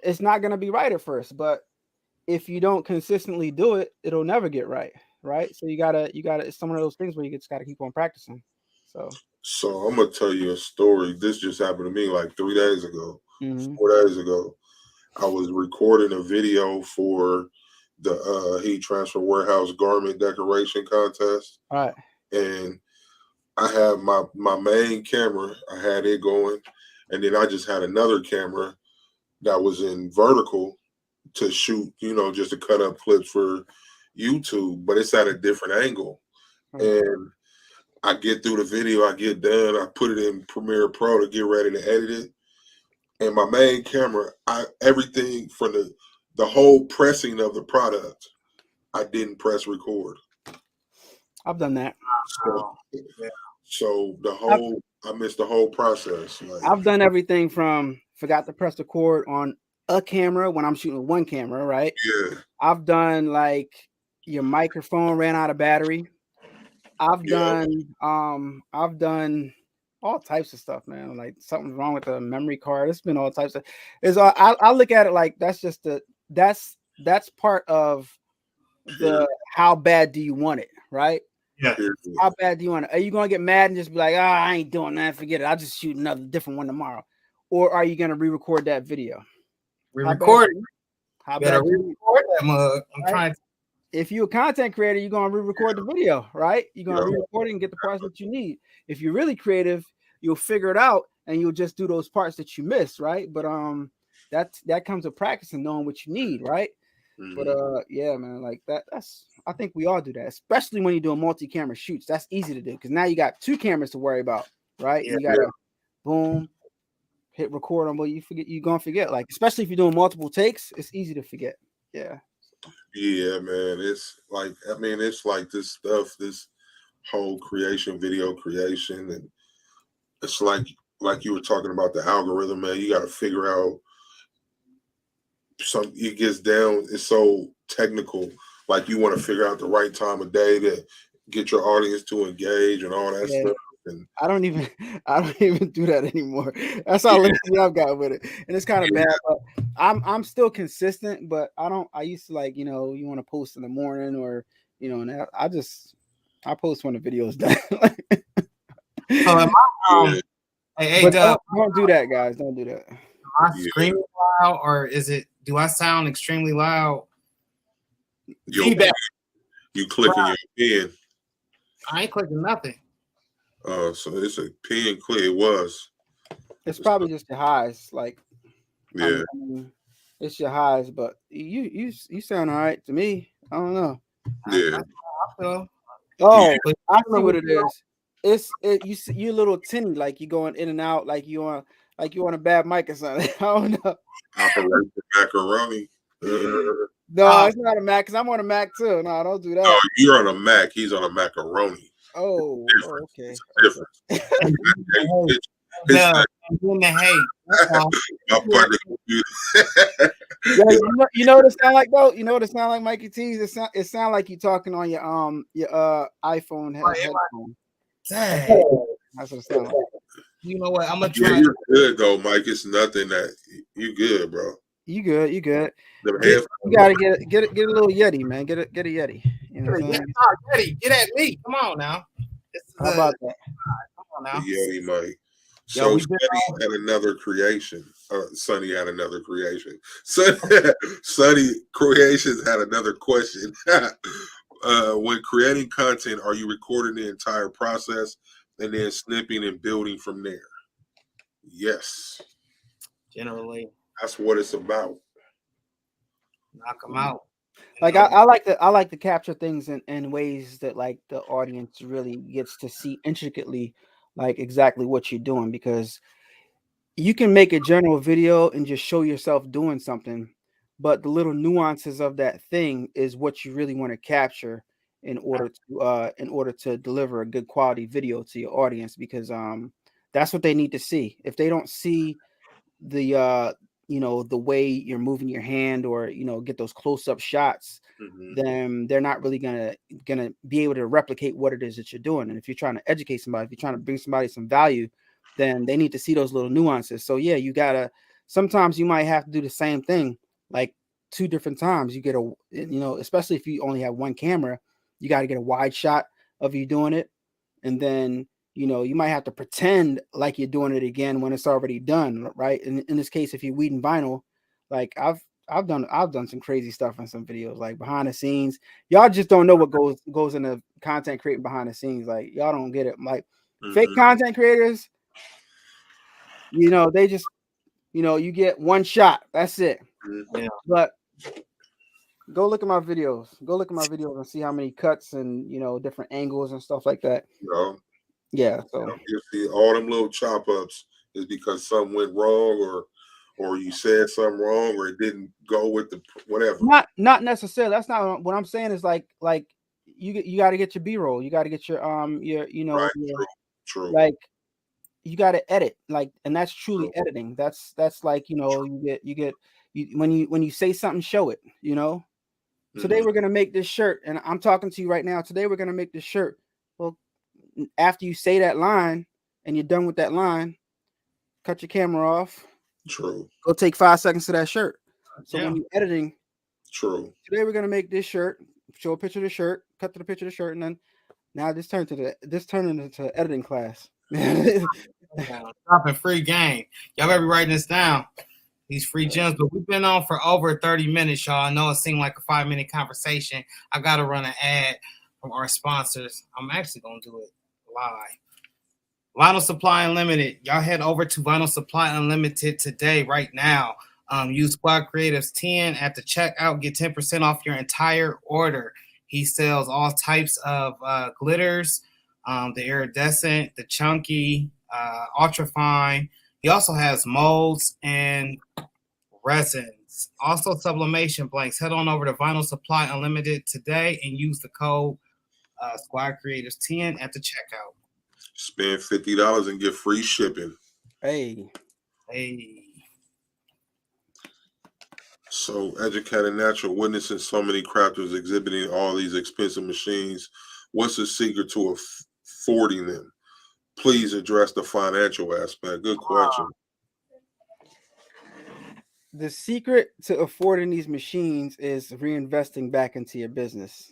B: It's not gonna be right at first, but if you don't consistently do it, it'll never get right. Right. So you gotta, it's some of those things where you just gotta keep on practicing.
A: So I'm gonna tell you a story. This just happened to me like 3 days ago, 4 days ago. I was recording a video for the heat transfer warehouse garment decoration contest.
B: All right.
A: And I have my main camera, I had it going, and then I just had another camera that was in vertical to shoot, just to cut up clips for YouTube, but it's at a different angle. And I get through the video, I get done, I put it in Premiere Pro to get ready to edit it. And my main camera, everything from the whole pressing of the product, I didn't press record.
B: I've done that.
A: So I missed the whole process. Like,
B: I've done everything from forgot to press record on a camera when I'm shooting with one camera, right?
A: Yeah.
B: I've done like your microphone ran out of battery. I've done all types of stuff, man. Like something's wrong with the memory card. It's been all types of. I look at it like that's just that's part of the how bad do you want it, right?
C: Yeah.
B: How bad do you want it? Are you gonna get mad and just be like, I ain't doing that, forget it. I'll just shoot another different one tomorrow, or are you gonna re-record that video?
C: Re-record it.
B: How
C: better
B: bad
C: re-record that mug. I'm trying to.
B: If you're a content creator, you're gonna re-record the video, right? You're gonna re-record it and get the parts that you need. If you're really creative, you'll figure it out and you'll just do those parts that you missed, right? But that comes with practice and knowing what you need, right? But yeah, man, like that's I think we all do that, especially when you're doing multi-camera shoots. That's easy to do because now you got 2 cameras to worry about, right? You gotta boom, hit record on, but you're gonna forget. Like, especially if you're doing multiple takes, it's easy to forget. Yeah.
A: Yeah, man. It's like, I mean, it's like this stuff, this whole video creation, and it's like you were talking about the algorithm, man. You got to figure out it gets down. It's so technical. Like you want to figure out the right time of day to get your audience to engage and all that stuff. And
B: I don't even do that anymore. That's how lazy I've got with it, and it's kind of bad. But I'm still consistent, but I used to like, you want to post in the morning or and I post when the video's done.
C: Hey,
B: don't do that, guys. Don't do that.
C: Am I screaming loud, or do I sound extremely loud?
A: Feedback. You clicking your pen.
C: I ain't clicking nothing.
A: So it's a pen click. It was.
B: It's probably just your highs, like.
A: Yeah.
B: It's your highs, but you sound all right to me. I don't know.
A: Yeah.
B: I see what it is. You a little tinny, like you going in and out, like you on a bad mic or something. I don't know.
A: Operation macaroni.
B: No, it's not a Mac because I'm on a Mac too. No, don't do that.
A: Oh, you're on a Mac. He's on a macaroni.
B: Oh, okay.
A: It's different.
C: In the
B: you know what it sound like though? You know what it sound like, Mikey T's? It sound like you talking on your iPhone headphone.
C: Dang.
B: That's what it sounds like.
C: You know what? I'm gonna try.
A: Yeah, you're good though, Mike. It's nothing that you good, bro.
B: You good. You gotta get a little Yeti, man. Get a Yeti. You know what I'm saying?
C: Yeti, get at me. Come on now.
B: How about that?
C: Come on now.
A: Yeti, Mike. So Sonny had another creation. Sonny had another creation. Sonny Creations had another question. When creating content, are you recording the entire process and then snipping and building from there? Yes.
C: Generally.
A: That's what it's about.
C: Knock them out.
B: Like I like to capture things in ways that like the audience really gets to see intricately, like exactly what you're doing, because you can make a general video and just show yourself doing something, but the little nuances of that thing is what you really want to capture in order to deliver a good quality video to your audience, because that's what they need to see. If they don't see the the way you're moving your hand or get those close-up shots, then they're not really gonna be able to replicate what it is that you're doing. And if you're trying to educate somebody, if you're trying to bring somebody some value, then they need to see those little nuances. So yeah, sometimes you might have to do the same thing like 2 different times. You get especially if you only have one camera, you got to get a wide shot of you doing it, and then you might have to pretend like you're doing it again when it's already done, right? In this case, if you're weeding vinyl, like I've done some crazy stuff in some videos, like behind the scenes. Y'all just don't know what goes into content creating behind the scenes. Like y'all don't get it. Like fake content creators, they just you get one shot. That's it.
C: Yeah.
B: But go look at my videos. Go look at my videos and see how many cuts and different angles and stuff like that. Yeah, so
A: you see all them little chop ups is because something went wrong, or you said something wrong, or it didn't go with the whatever.
B: Not necessarily. That's not what I'm saying. Is like you got to get your B-roll. You got to get your
A: right, true.
B: Like you got to edit, like, and that's truly editing. That's like when you say something, show it. Today we're gonna make this shirt, and I'm talking to you right now. Today we're gonna make this shirt. Well, after you say that line and you're done with that line, cut your camera off.
A: True.
B: Go take 5 seconds to that shirt. So when you're editing,
A: true.
B: Today we're gonna make this shirt. Show a picture of the shirt. Cut to the picture of the shirt, and then now this turned into editing class.
C: Dropping free game. Y'all better be writing this down. These free gems, but we've been on for over 30 minutes, y'all. I know it seemed like a 5-minute conversation. I got to run an ad from our sponsors. I'm actually going to do it live. Vinyl Supply Unlimited. Y'all head over to Vinyl Supply Unlimited today, right now. Use Squad Creatives 10 at the checkout. Get 10% off your entire order. He sells all types of glitters, the iridescent, the chunky, ultra fine. He also has molds and resins. Also sublimation blanks. Head on over to Vinyl Supply Unlimited today and use the code Squad Creatives 10 at the checkout.
A: Spend $50 and get free shipping.
B: Hey.
A: So, Educated Natural, witnessing so many crafters exhibiting all these expensive machines, what's the secret to affording them? Please address the financial aspect. Good question.
B: The secret to affording these machines is reinvesting back into your business.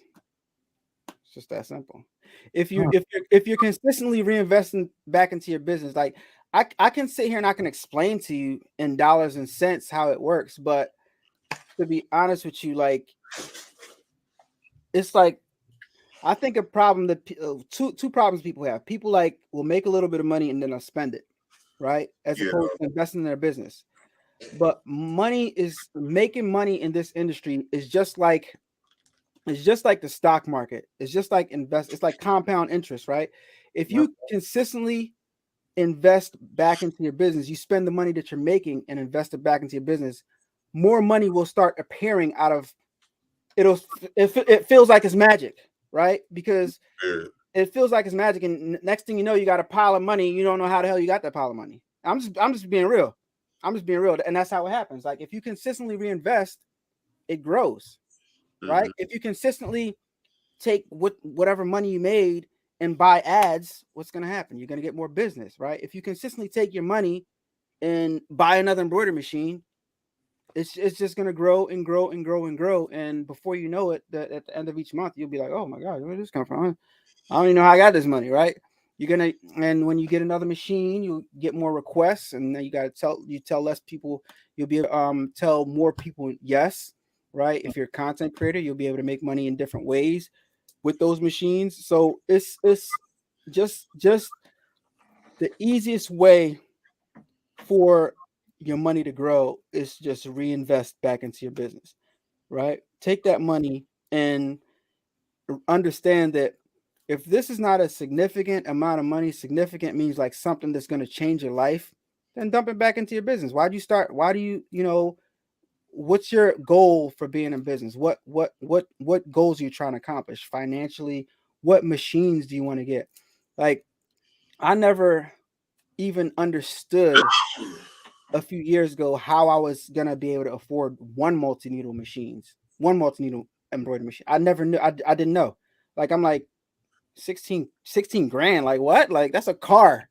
B: It's just that simple. If you're consistently reinvesting back into your business, like I can sit here and I can explain to you in dollars and cents how it works, but to be honest with you, like it's like I think a problem that two problems people have. People like will make a little bit of money and then they'll spend it, right? As opposed to investing in their business. But making money in this industry is just like the stock market. It's just like it's like compound interest, right? If you consistently invest back into your business, you spend the money that you're making and invest it back into your business, more money will start appearing out of it feels like it's magic, right? Because it feels like it's magic, and next thing you know, you got a pile of money. You don't know how the hell you got that pile of money. I'm just being real. And that's how it happens. Like if you consistently reinvest, it grows, right? If you consistently take whatever money you made and buy ads, what's going to happen? You're going to get more business, right? If you consistently take your money and buy another embroidery machine, it's just going to grow and grow and grow and grow. And before you know it, at the end of each month, you'll be like, oh my God, where did this come from? I don't even know how I got this money, right? And when you get another machine, you get more requests, and then you got to tell less people. You'll be able to tell more people yes, right? If you're a content creator, you'll be able to make money in different ways with those machines. So it's just the easiest way for your money to grow is just reinvest back into your business, right? Take that money and understand that if this is not a significant amount of money, significant means like something that's going to change your life, then dump it back into your business. Why do you what's your goal for being in business? What goals are you trying to accomplish financially? What machines do you want to get? Like, I never even understood a few years ago how I was going to be able to afford one multi-needle embroidery machine. I never knew. I didn't know. Like, I'm like, 16 grand, like what? Like that's a car.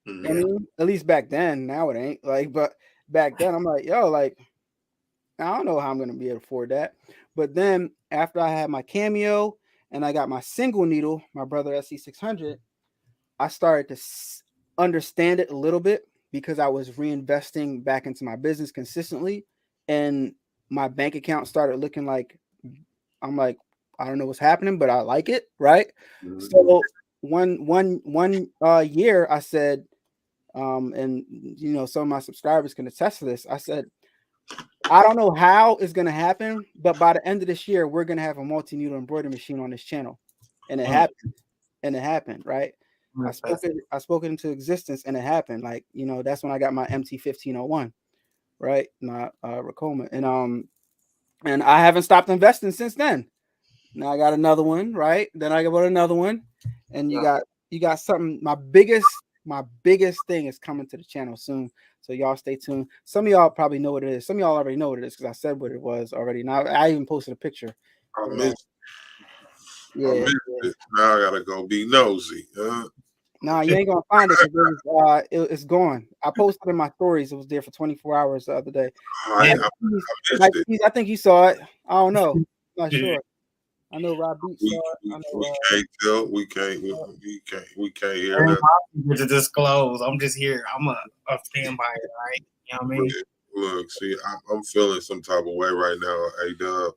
B: I mean, at least back then. Now it ain't. Like, but back then I'm like, yo, like I don't know how I'm gonna be able to afford that. But then after I had my Cameo and I got my single needle, my brother SC600, I started to understand it a little bit because I was reinvesting back into my business consistently, and my bank account started looking like I'm like, I don't know what's happening, but I like it, right? So one year I said, and some of my subscribers can attest to this. I said, I don't know how it's gonna happen, but by the end of this year, we're gonna have a multi-needle embroidery machine on this channel, and it happened. And it happened, right? I spoke it into existence, and it happened. Like that's when I got my MT1501, right? Not Racoma, and I haven't stopped investing since then. Now I got another one, right? Then I got another one, and you got something. My biggest thing is coming to the channel soon, so y'all stay tuned. Some of y'all probably know what it is. Some of y'all already know what it is because I said what it was already. Now I even posted a picture.
A: I missed
B: Yeah.
A: it. Now I gotta go be nosy.
B: No, you ain't gonna find it because it's gone. I posted in my stories. It was there for 24 hours the other day.
A: I missed it.
B: I think you saw it. I don't know. I'm not sure. I know Rob Beach saw it. I know,
A: we can't tell. We can't hear that.
C: To disclose, I'm just here. I'm a fan buyer, right? You know what I mean?
A: Look, see, I'm feeling some type of way right now. Hey, Dub.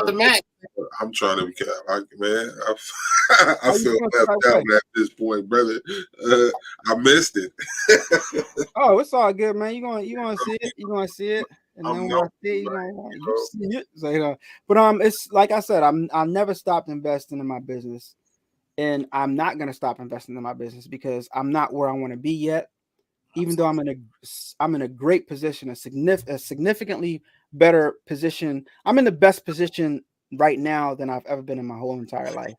C: The match.
A: I'm trying to be, man. I feel left out at this point, brother. I missed it.
B: Oh, it's all good, man. You gonna see it. You gonna see it, and then when I see it, you see it. So, but it's like I said, I never stopped investing in my business, and I'm not gonna stop investing in my business because I'm not where I want to be yet. Even though I'm in a great position, a significantly better position. I'm in the best position right now than I've ever been in my whole entire life.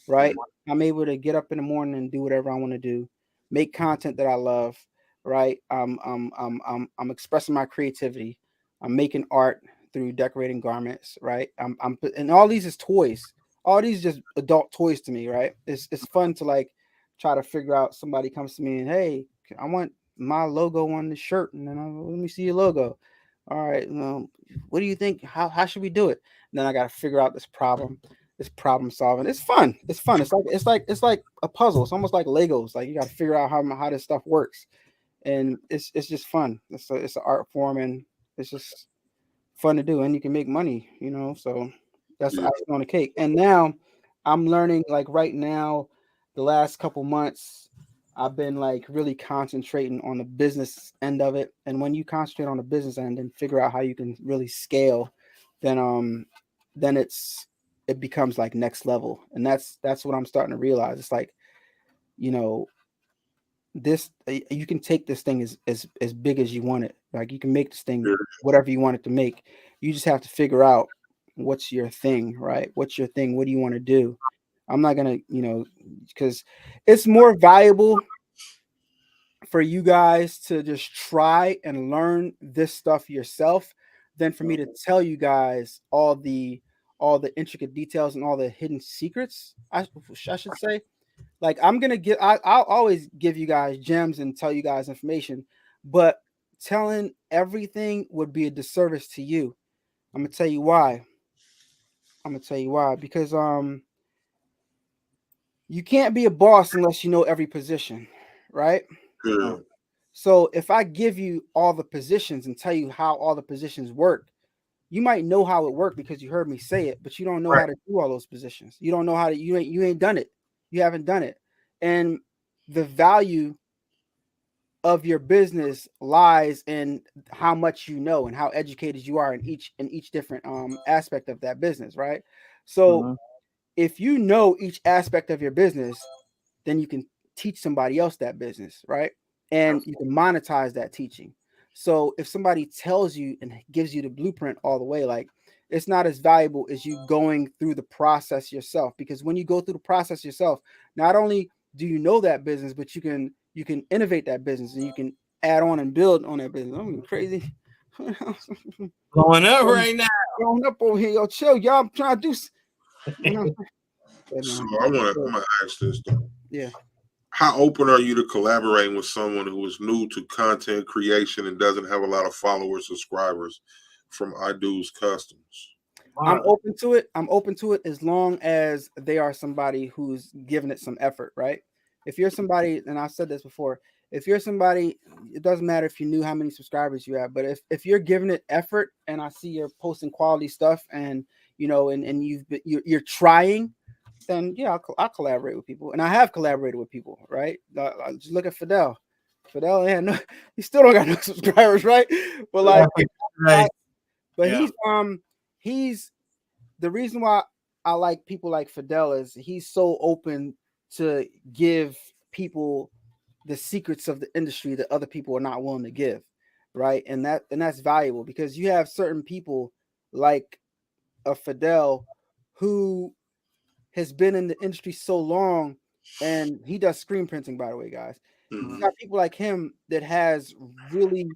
B: Right? I'm able to get up in the morning and do whatever I want to do, make content that I love. Right? I'm expressing my creativity. I'm making art through decorating garments. Right? And all these is toys. All these just adult toys to me. Right? It's fun to like try to figure out. Somebody comes to me and, hey, I want my logo on the shirt, and then let me see your logo. All right, what do you think? How should we do it? And then I got to figure out this problem solving. It's fun. It's like a puzzle. It's almost like Legos. Like you got to figure out how this stuff works, and it's just fun. It's an art form, and it's just fun to do, and you can make money. So that's the icing on the cake. And now I'm learning. Like right now, the last couple months, I've been like really concentrating on the business end of it. And when you concentrate on the business end and figure out how you can really scale, then it becomes like next level. And that's what I'm starting to realize. It's like, this you can take this thing as big as you want it. Like you can make this thing whatever you want it to make. You just have to figure out what's your thing, right? What's your thing? What do you want to do? I'm not gonna, because it's more valuable for you guys to just try and learn this stuff yourself than for me to tell you guys all the intricate details and all the hidden secrets. I should say. Like I'll always give you guys gems and tell you guys information, but telling everything would be a disservice to you. I'm gonna tell you why. Because you can't be a boss unless you know every position, right?
A: Yeah.
B: So if I give you all the positions and tell you how all the positions work, you might know how it worked because you heard me say it, but you don't know how to do all those positions. You don't know how to. You ain't done it. You haven't done it, and the value of your business lies in how much you know and how educated you are in each different aspect of that business, right? So if you know each aspect of your business, then you can teach somebody else that business, right? And you can monetize that teaching. So if somebody tells you and gives you the blueprint all the way, like it's not as valuable as you going through the process yourself. Because when you go through the process yourself, not only do you know that business, but you can innovate that business and you can add on and build on that business. I'm crazy.
C: Going up right now.
B: Going up over here, yo, chill, y'all. I'm trying to do.
A: So I'm gonna ask this though.
B: Yeah.
A: How open are you to collaborating with someone who is new to content creation and doesn't have a lot of followers, subscribers from Adubb's Customs?
B: I'm open to it. I'm open to it as long as they are somebody who's giving it some effort, right? If you're somebody, and I've said this before, if you're somebody, it doesn't matter if you knew how many subscribers you have, but if you're giving it effort and I see you're posting quality stuff and and you're trying, then yeah, I'll collaborate with people, and I have collaborated with people, right? Just look at Fidel. Fidel, he still don't got no subscribers, right? But like, he's the reason why I like people like Fidel is he's so open to give people the secrets of the industry that other people are not willing to give, right? And that's valuable because you have certain people like a Fidel who has been in the industry so long, and he does screen printing, by the way, guys. You got people like him that has really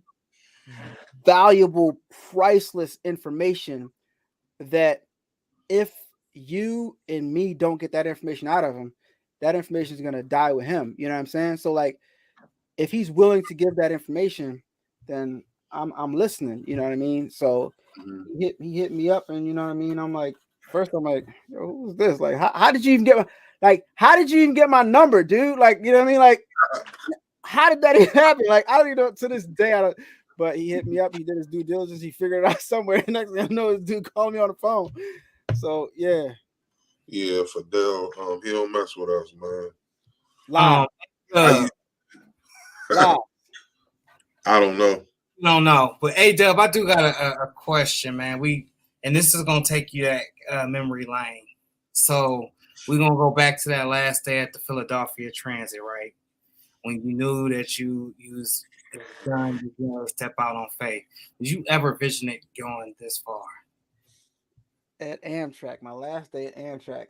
B: valuable, priceless information that if you and me don't get that information out of him, that information is gonna die with him. You know what I'm saying? So like, if he's willing to give that information, then I'm listening. You know what I mean? So he hit me up, and you know what I mean. I'm like, first I'm like, yo, who's this? Like, how did you even get how did you even get my number, dude? Like, you know what I mean? Like, how did that even happen? Like, I don't even know to this day. I don't. But he hit me up. He did his due diligence. He figured it out somewhere. Next thing I know, this dude called me on the phone. So yeah.
A: Yeah, Fidel. He don't mess with us, man.
B: Live.
A: Live. I don't know.
C: No. But Adubb, I do got a question, man. And this is gonna take you that memory lane. So we're gonna go back to that last day at the Philadelphia Transit, right? When you knew that you was done, you know, step out on faith. Did you ever vision it going this far?
B: At Amtrak, my last day at Amtrak.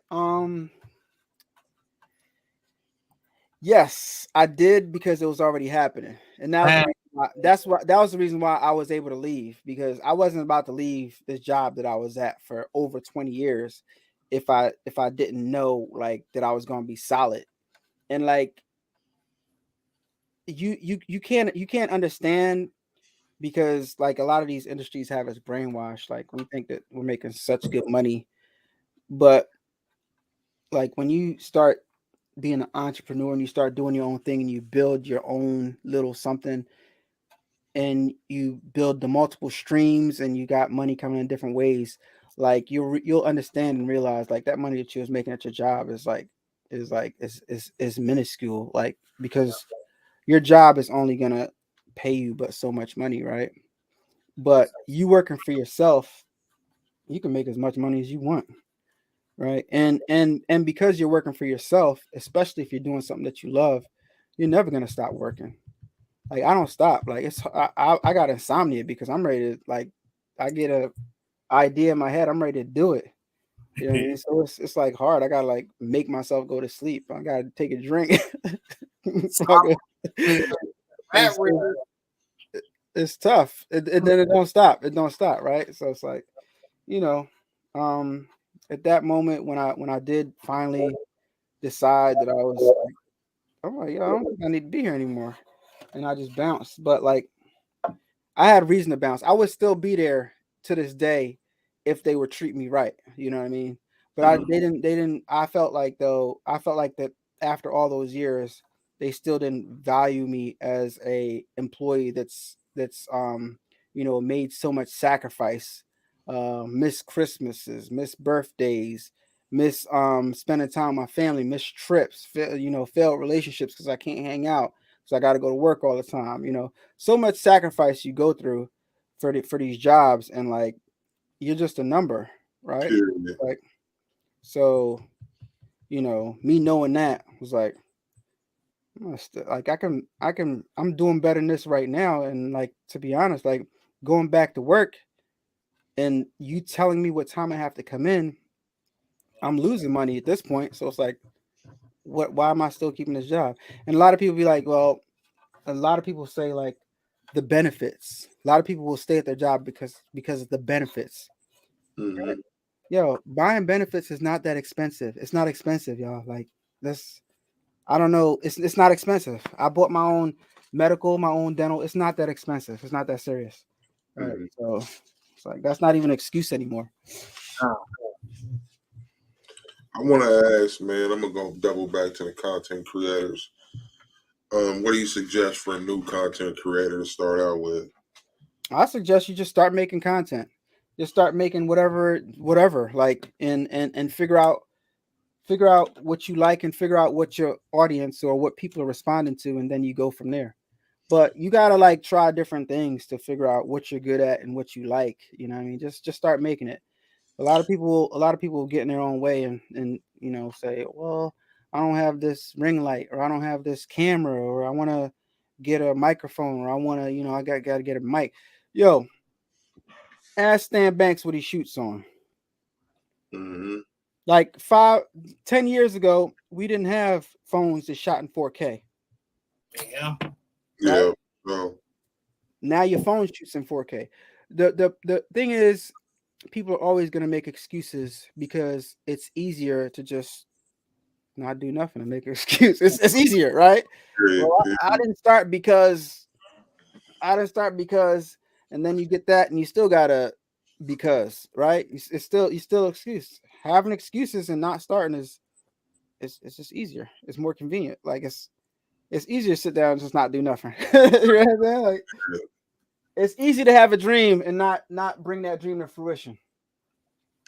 B: Yes, I did, because it was already happening, and that was the reason why I was able to leave, because I wasn't about to leave this job that I was at for over 20 years if I didn't know like that I was going to be solid. And like, you can't understand, because like a lot of these industries have us brainwashed. Like, we think that we're making such good money, but like when you start being an entrepreneur and you start doing your own thing and you build your own little something, and you build the multiple streams and you got money coming in different ways, like you'll understand and realize like that money that you was making at your job is minuscule, like, because your job is only gonna pay you but so much money, right? But you working for yourself, you can make as much money as you want, right? And because you're working for yourself, especially if you're doing something that you love, you're never gonna stop working. Like, I don't stop. Like, I got insomnia because I'm ready to, like, I get a idea in my head, I'm ready to do it. You know what I mean? So it's like hard. I gotta like make myself go to sleep. I gotta take a drink. It's tough. And then it don't stop. It don't stop, right? So it's like, you know, at that moment when I did finally decide that I was like, I'm like, I don't think I need to be here anymore. And I just bounced. But like, I had reason to bounce. I would still be there to this day if they would treat me right. You know what I mean? But they didn't. I felt like that after all those years, they still didn't value me as a employee that's made so much sacrifice, miss Christmases, miss birthdays, miss spending time with my family, miss trips, failed relationships because I can't hang out. So I got to go to work all the time. So much sacrifice you go through for these jobs, and like, you're just a number, right? Like, so, me knowing that was like, I'm doing better than this right now. And like, to be honest, like, going back to work and you telling me what time I have to come in, I'm losing money at this point. So it's like, why am I still keeping this job? And a lot of people be like, well, a lot of people say like the benefits. A lot of people will stay at their job because of the benefits.
A: Mm-hmm.
B: Yo, buying benefits is not that expensive. It's not expensive, y'all. Like, I don't know. It's not expensive. I bought my own medical, my own dental. It's not that expensive. It's not that serious. Right. Mm-hmm. So it's like, that's not even an excuse anymore.
A: I want to ask, man, I'm going to go double back to the content creators. What do you suggest for a new content creator to start out with?
B: I suggest you just start making content. Just start making whatever, like, and figure out what you like, and figure out what your audience or what people are responding to, and then you go from there. But you gotta like try different things to figure out what you're good at and what you like. You know what I mean? Just start making it. A lot of people get in their own way and say, well, I don't have this ring light, or I don't have this camera, or I want to get a microphone, or I want to, I got to get a mic. Yo, ask Stan Banks what he shoots on.
A: Mm-hmm.
B: Like 10 years ago, we didn't have phones that shot in 4K.
C: Yeah.
B: Right?
A: Yeah. No.
B: Now your phone shoots in 4K. The thing is, people are always going to make excuses because it's easier to just not do nothing and make an excuse. It's easier, right? Well, I didn't start because and then you get that and you still gotta because, right? It's still excuse. Having excuses and not starting is it's just easier. It's more convenient. Like it's easier to sit down and just not do nothing. You know what I'm saying? Like it's easy to have a dream and not bring that dream to fruition.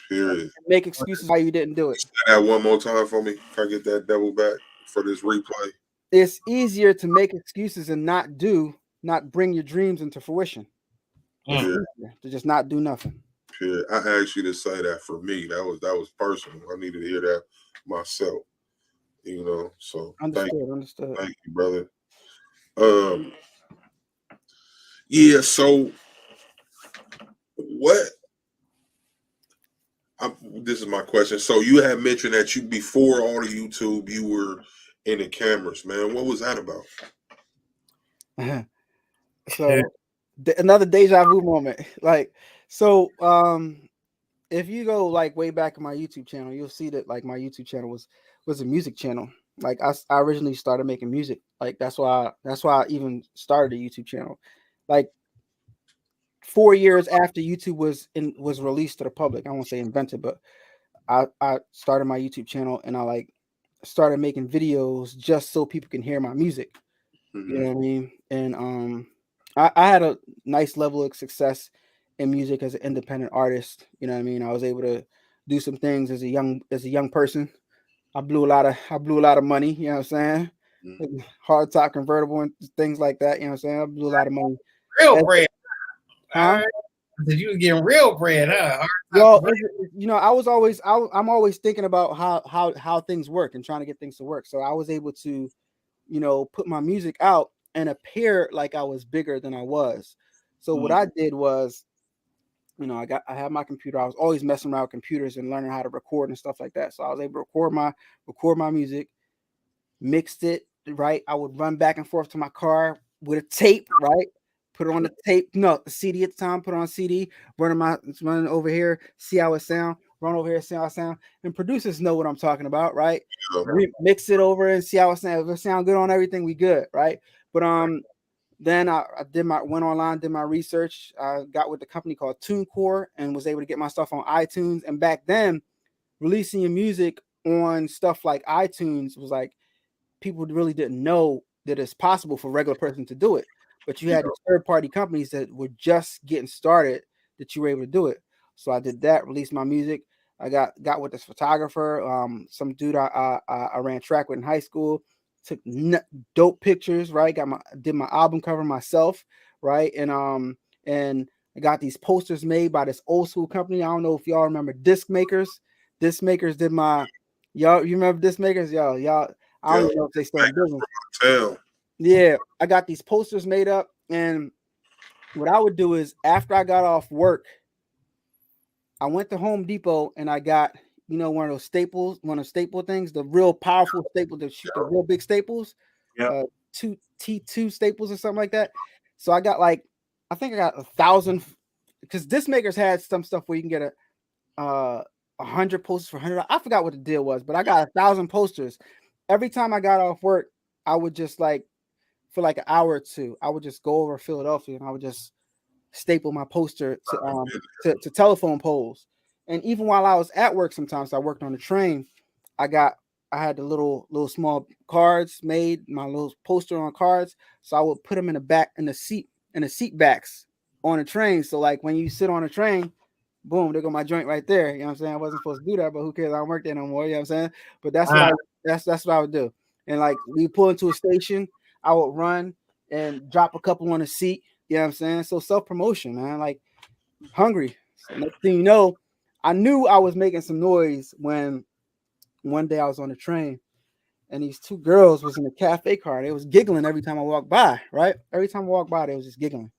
A: Period.
B: Make excuses why you didn't do it.
A: Say that one more time for me. If I get that double back for this replay.
B: It's easier to make excuses and not bring your dreams into fruition. It's easier to just not do nothing.
A: Period. I asked you to say that for me. That was personal. I needed to hear that myself. You know, so
B: understood.
A: Thank you, brother. Yeah, so what this is my question. So you had mentioned that you before all the YouTube, you were in the cameras, man. What was that about?
B: So another deja vu moment. Like, so if you go like way back in my YouTube channel, you'll see that like my YouTube channel was a music channel. Like I originally started making music. Like that's why I even started a YouTube channel. Like 4 years after YouTube was released to the public. I won't say invented, but I started my YouTube channel and I like started making videos just so people can hear my music. Mm-hmm. You know what I mean? And I had a nice level of success in music as an independent artist. You know what I mean? I was able to do some things as a young person. I blew a lot of money, you know what I'm saying? Mm-hmm. Hard top convertible and things like that, you know what I'm saying? I blew a lot of money.
C: Real bread. Huh? Did you getting real bread, huh?
B: Well, you know, I'm always thinking about how things work and trying to get things to work. So I was able to, you know, put my music out and appear like I was bigger than I was. So what I did was, you know, I had my computer. I was always messing around with computers and learning how to record and stuff like that. So I was able to record my music, mixed it, right? I would run back and forth to my car with a tape, right? Put it on the tape, no, the CD at the time, put on CD, running over here, see how it sound, run over here, see how it sound. And producers know what I'm talking about, right? Mix it over and see how it sounds. If it sound good on everything, we good, right? But then I went online, did my research. I got with the company called TuneCore and was able to get my stuff on iTunes. And back then, releasing your music on stuff like iTunes was like, people really didn't know that it's possible for a regular person to do it. But you had these third-party companies that were just getting started that you were able to do it. So I did that, released my music. I got with this photographer, some dude I ran track with in high school. Took dope pictures, right? Did my album cover myself, right? And I got these posters made by this old school company. I don't know if y'all remember Disc Makers. Disc Makers did my y'all. You remember Disc Makers? Y'all. I don't even know if they still in business. Yeah, I got these posters made up, and what I would do is after I got off work, I went to Home Depot and I got, you know, one of those staple things, the real powerful staple, the real big staples, 2 T2 staples or something like that. So I got I think I got 1,000, because Disc Makers had some stuff where you can get 100 posters for $100. I forgot what the deal was, but I got 1,000 posters. Every time I got off work, I would just for an hour or two, I would just go over Philadelphia and I would just staple my poster to telephone poles. And even while I was at work, sometimes I worked on the train. I had the little small cards made, my little poster on cards. So I would put them in the seat backs on the train. So like when you sit on a train, boom, there go my joint right there. You know what I'm saying? I wasn't supposed to do that, but who cares? I don't work there no more. You know what I'm saying? But that's what I would do. And like we pull into a station, I would run and drop a couple on the seat. You know what I'm saying? So self-promotion, man. Like hungry. So next thing you know, I knew I was making some noise when one day I was on the train and these two girls was in the cafe car. They was giggling every time I walked by, right? Every time I walked by, they was just giggling.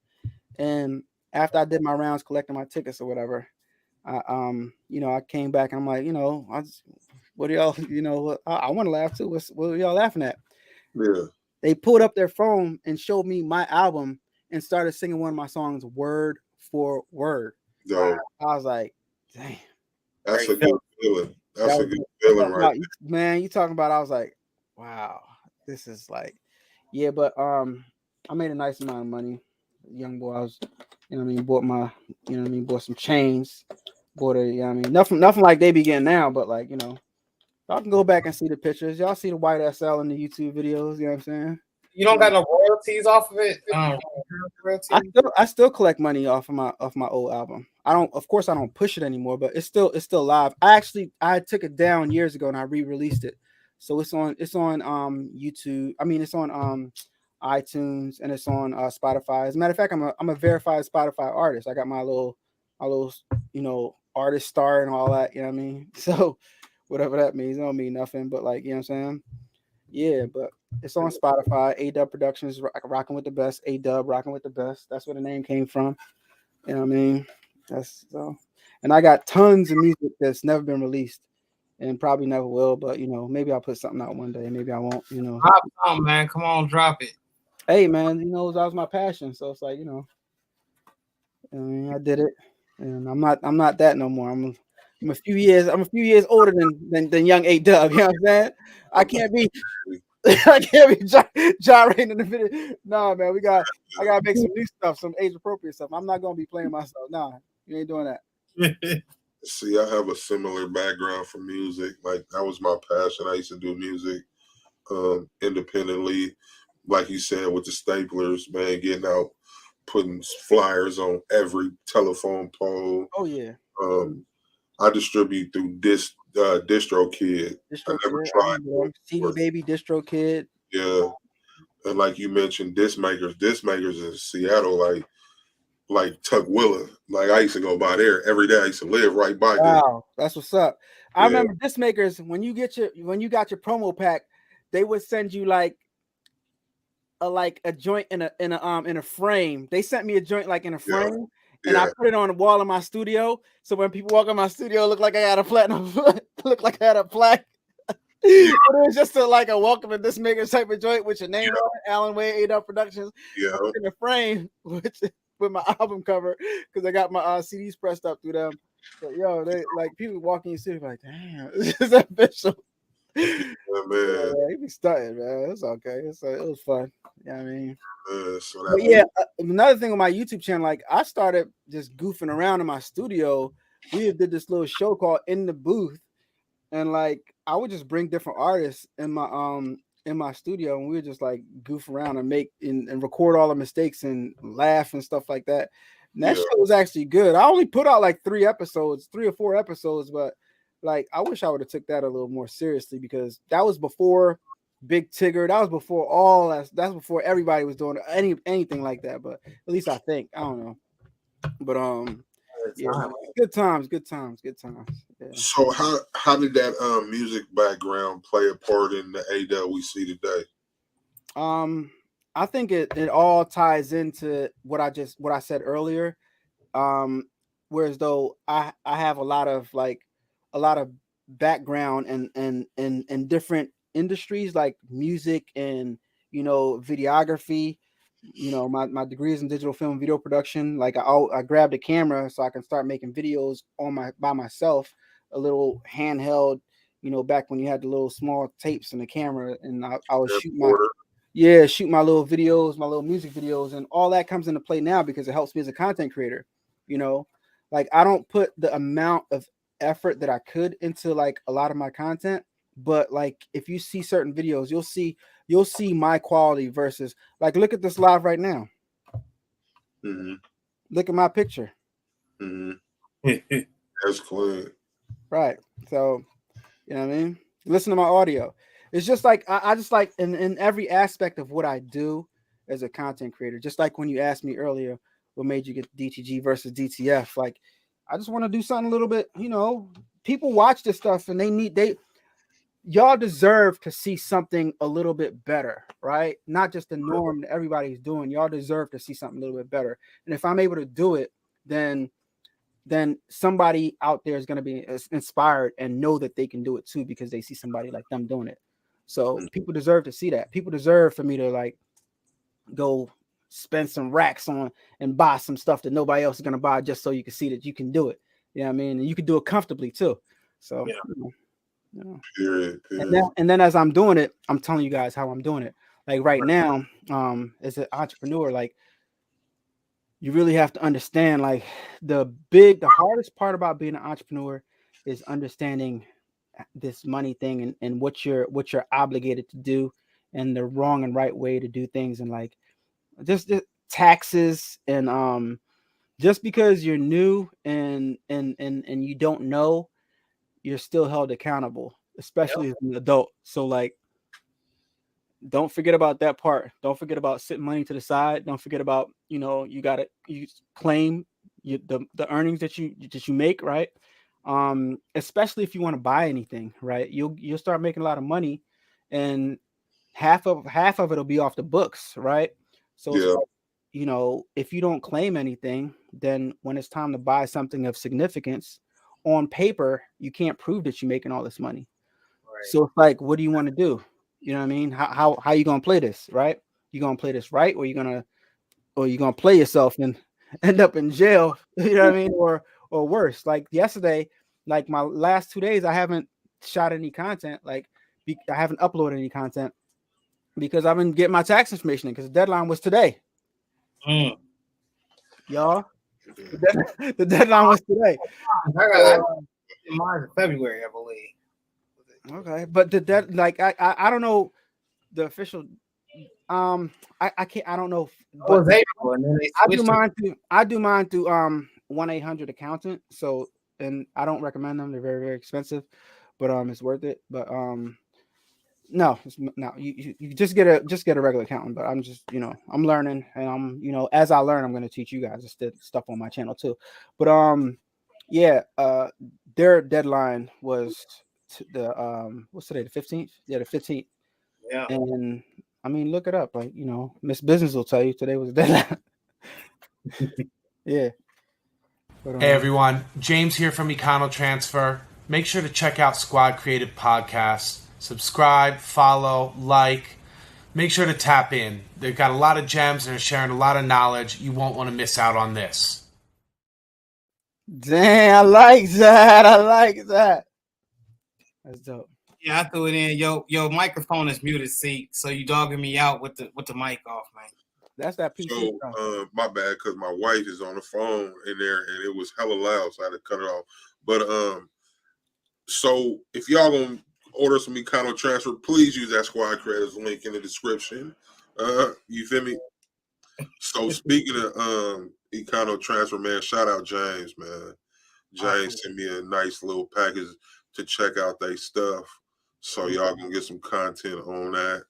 B: And after I did my rounds collecting my tickets or whatever, I came back and I'm like, what are y'all, I want to laugh too. What are y'all laughing at?
A: Yeah.
B: They pulled up their phone and showed me my album and started singing one of my songs word for word.
A: No.
B: I was like, Damn.
A: That's a good feeling. That's a good feeling, right?
B: Man, you talking about? I was like, wow, this is like, yeah. But I made a nice amount of money. Young boy, I was, you know what I mean, bought my, you know what I mean, bought some chains, bought a, you know what I mean, nothing like they be getting now, but like, you know, y'all can go back and see the pictures. Y'all see the white SL in the YouTube videos. You know what I'm saying?
C: You don't got no royalties off of it.
B: I still collect money off my old album. Of course I don't push it anymore, but it's still live. I took it down years ago and I re-released it. So it's on YouTube. I mean, it's on iTunes and it's on Spotify. As a matter of fact, I'm a verified Spotify artist. I got my little you know, artist star and all that, you know what I mean? So whatever that means, it don't mean nothing, but like, you know what I'm saying? Yeah, but it's on Spotify. Adubb Productions, rocking with the best. Adubb, rocking with the best. That's where the name came from. You know what I mean? That's so. And I got tons of music that's never been released, and probably never will. But you know, maybe I'll put something out one day. Maybe I won't. You know.
C: Drop it on, man. Come on, drop it.
B: Hey, man. You know, that was my passion. So it's like, you know, I mean, I did it, and I'm not that no more. I'm a few years older than young Adubb. You know what I'm saying? I can't be gyrating in the video. No, man, I gotta make some new stuff, some age appropriate stuff. I'm not gonna be playing myself. Nah, you ain't doing that.
A: See, I have a similar background for music. Like that was my passion. I used to do music independently, like you said, with the staplers, man, getting out, putting flyers on every telephone pole.
B: Oh yeah.
A: I distribute through DistroKid. I never tried
B: CD Baby, DistroKid.
A: Yeah, and like you mentioned, disc makers in Seattle, like Tukwila. Like I used to go by there every day. I used to live right by there.
B: Wow, that's what's up. I remember disc makers when you got your promo pack, they would send you like a joint in a frame. They sent me a joint like in a frame. And I put it on the wall in my studio. So when people walk in my studio, it looked like I had a platinum, looked like I had a plaque. But it was just a welcome to this maker type of joint with your name on it, Allan Wade, Adubb Productions.
A: Yeah.
B: In the frame with my album cover because I got my CDs pressed up through them. But yo, they like people walking in the studio like, damn, this is official.
A: Yeah, man.
B: He be stunting, man. It's okay. It was fun. You know what I mean? Another thing on my YouTube channel, like I started just goofing around in my studio. We did this little show called In the Booth, and like I would just bring different artists in my studio, and we would just like goof around and make and record all the mistakes and laugh and stuff like that. And that show was actually good. I only put out like 3 or 4 episodes, but like I wish I would have took that a little more seriously because that was before Big Tigger. That was before all that. That's before everybody was doing anything like that. But at least I think. I don't know. But good times. Yeah.
A: So how did that music background play a part in the Adubb we see today?
B: I think it all ties into what I said earlier. Whereas though I have a lot of background and different industries like music and videography. My degree is in digital film and video production. Like I grabbed a camera so I can start making videos by myself, a little handheld, back when you had the little small tapes in the camera, and I was shoot my little videos, my little music videos, and all that comes into play now because it helps me as a content creator. Like I don't put the amount of effort that I could into like a lot of my content, but like if you see certain videos, you'll see my quality versus like look at this live right now.
A: Mm-hmm.
B: Look at my picture.
A: Mm-hmm. That's clean.
B: Right. So you know what I mean? Listen to my audio. It's just like I just like in every aspect of what I do as a content creator, just like when you asked me earlier what made you get DTG versus DTF, like I just want to do something a little bit, people watch this stuff and y'all deserve to see something a little bit better, right? Not just the norm that everybody's doing. Y'all deserve to see something a little bit better. And if I'm able to do it, then somebody out there is going to be inspired and know that they can do it too, because they see somebody like them doing it. So people deserve to see that. People deserve for me to like go spend some racks on and buy some stuff that nobody else is going to buy just so you can see that you can do it. Yeah, I mean, you could do it comfortably too. So,
A: Period.
B: And then as I'm doing it, I'm telling you guys how I'm doing it. Like right now, as an entrepreneur, like you really have to understand, like the hardest part about being an entrepreneur is understanding this money thing and what you're obligated to do and the wrong and right way to do things, and like just taxes and just because you're new and you don't know, you're still held accountable, especially as an adult. So like, don't forget about that part. Don't forget about sitting money to the side. Don't forget about, you claim the earnings that you make, right? Especially if you want to buy anything, right? You'll start making a lot of money, and half of it'll be off the books, right? So it's like, if you don't claim anything, then when it's time to buy something of significance, on paper, you can't prove that you're making all this money. Right. So it's like, what do you want to do? You know what I mean? How you gonna play this, right? You gonna play this right, or you gonna play yourself and end up in jail? You know what I mean? Or worse. Like yesterday, like my last 2 days, I haven't shot any content. Like I haven't uploaded any content because I've been getting my tax information in, because the deadline was today. Y'all, the deadline was today.
C: March, February, I believe.
B: Okay, but I don't know the official. I can't. I don't know. But I do mine through 1-800 accountant. So, and I don't recommend them. They're very, very expensive, but it's worth it. But no, you just get a regular accountant. But I'm just I'm learning, and I'm as I learn, I'm going to teach you guys this stuff on my channel too. But their deadline was the what's today, the 15th? Yeah, the 15th. Yeah. And I mean, look it up. Like, Miss Business will tell you today was the deadline. Yeah. But,
E: hey everyone, James here from Econo Transfer. Make sure to check out Squad Creative Podcast. Subscribe, follow, like. Make sure to tap in. They've got a lot of gems and are sharing a lot of knowledge. You won't want to miss out on this.
B: Dang, I like that. That's dope.
C: Yeah, I threw it in. Yo, microphone is muted, see. So you dogging me out with the mic off, man.
B: That's that PC.
A: So my bad, because my wife is on the phone in there and it was hella loud, so I had to cut it off. But so if y'all gonna order some Econo Transfer, please use that Squad Creators link in the description. You feel me? So speaking of Econo Transfer, man, shout out James, man. James sent me a nice little package to check out their stuff. So y'all gonna get some content on that.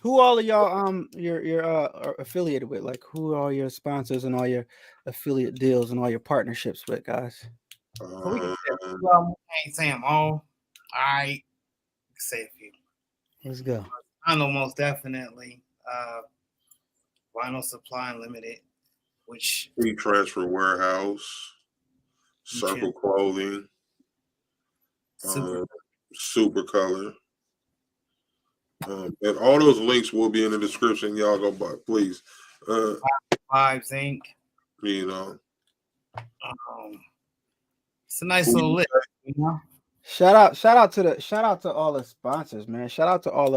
B: Who all of y'all you're are affiliated with? Like, who are all your sponsors and all your affiliate deals and all your partnerships with, guys?
C: We can't say them all. I say a few.
B: Let's go.
C: I know most definitely. Vinyl Supply Unlimited, which
A: Free Transfer Warehouse, Circle Clothing, Super Color. And all those links will be in the description. Y'all go by, please.
C: Vibes Inc. It's a nice little list.
B: Shout out to all the sponsors, man. Shout out to all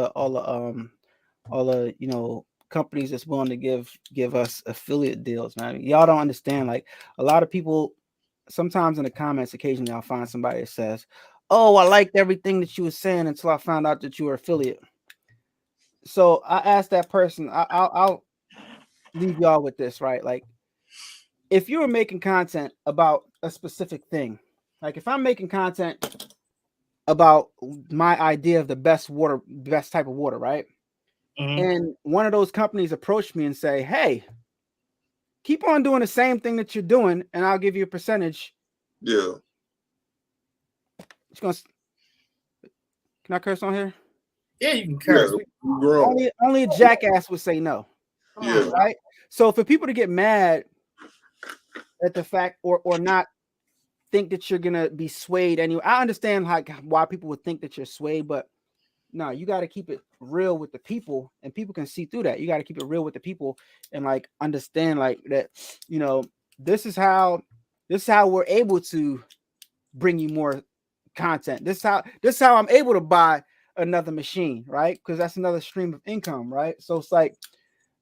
B: the companies that's willing to give us affiliate deals, man. Y'all don't understand. Like, a lot of people, sometimes in the comments, occasionally I'll find somebody that says, "Oh, I liked everything that you were saying until I found out that you were affiliate." So I asked that person, I'll leave y'all with this, right? Like, if you were making content about a specific thing, like if I'm making content about my idea of the best type of water, right? Mm-hmm. And one of those companies approached me and say, "Hey, keep on doing the same thing that you're doing, and I'll give you a percentage."
A: Yeah.
B: Can I curse on here?
C: Yeah, you can curse.
B: Yeah, only a jackass would say no.
A: Yeah.
B: Right. So for people to get mad at the fact or not think that you're gonna be swayed anyway, I understand why people would think that you're swayed, but no, you got to keep it real with the people, and people can see through that. You got to keep it real with the people and like understand like that. This is how This is how we're able to bring you more content. This is how I'm able to buy another machine, right? Because that's another stream of income, right? So it's like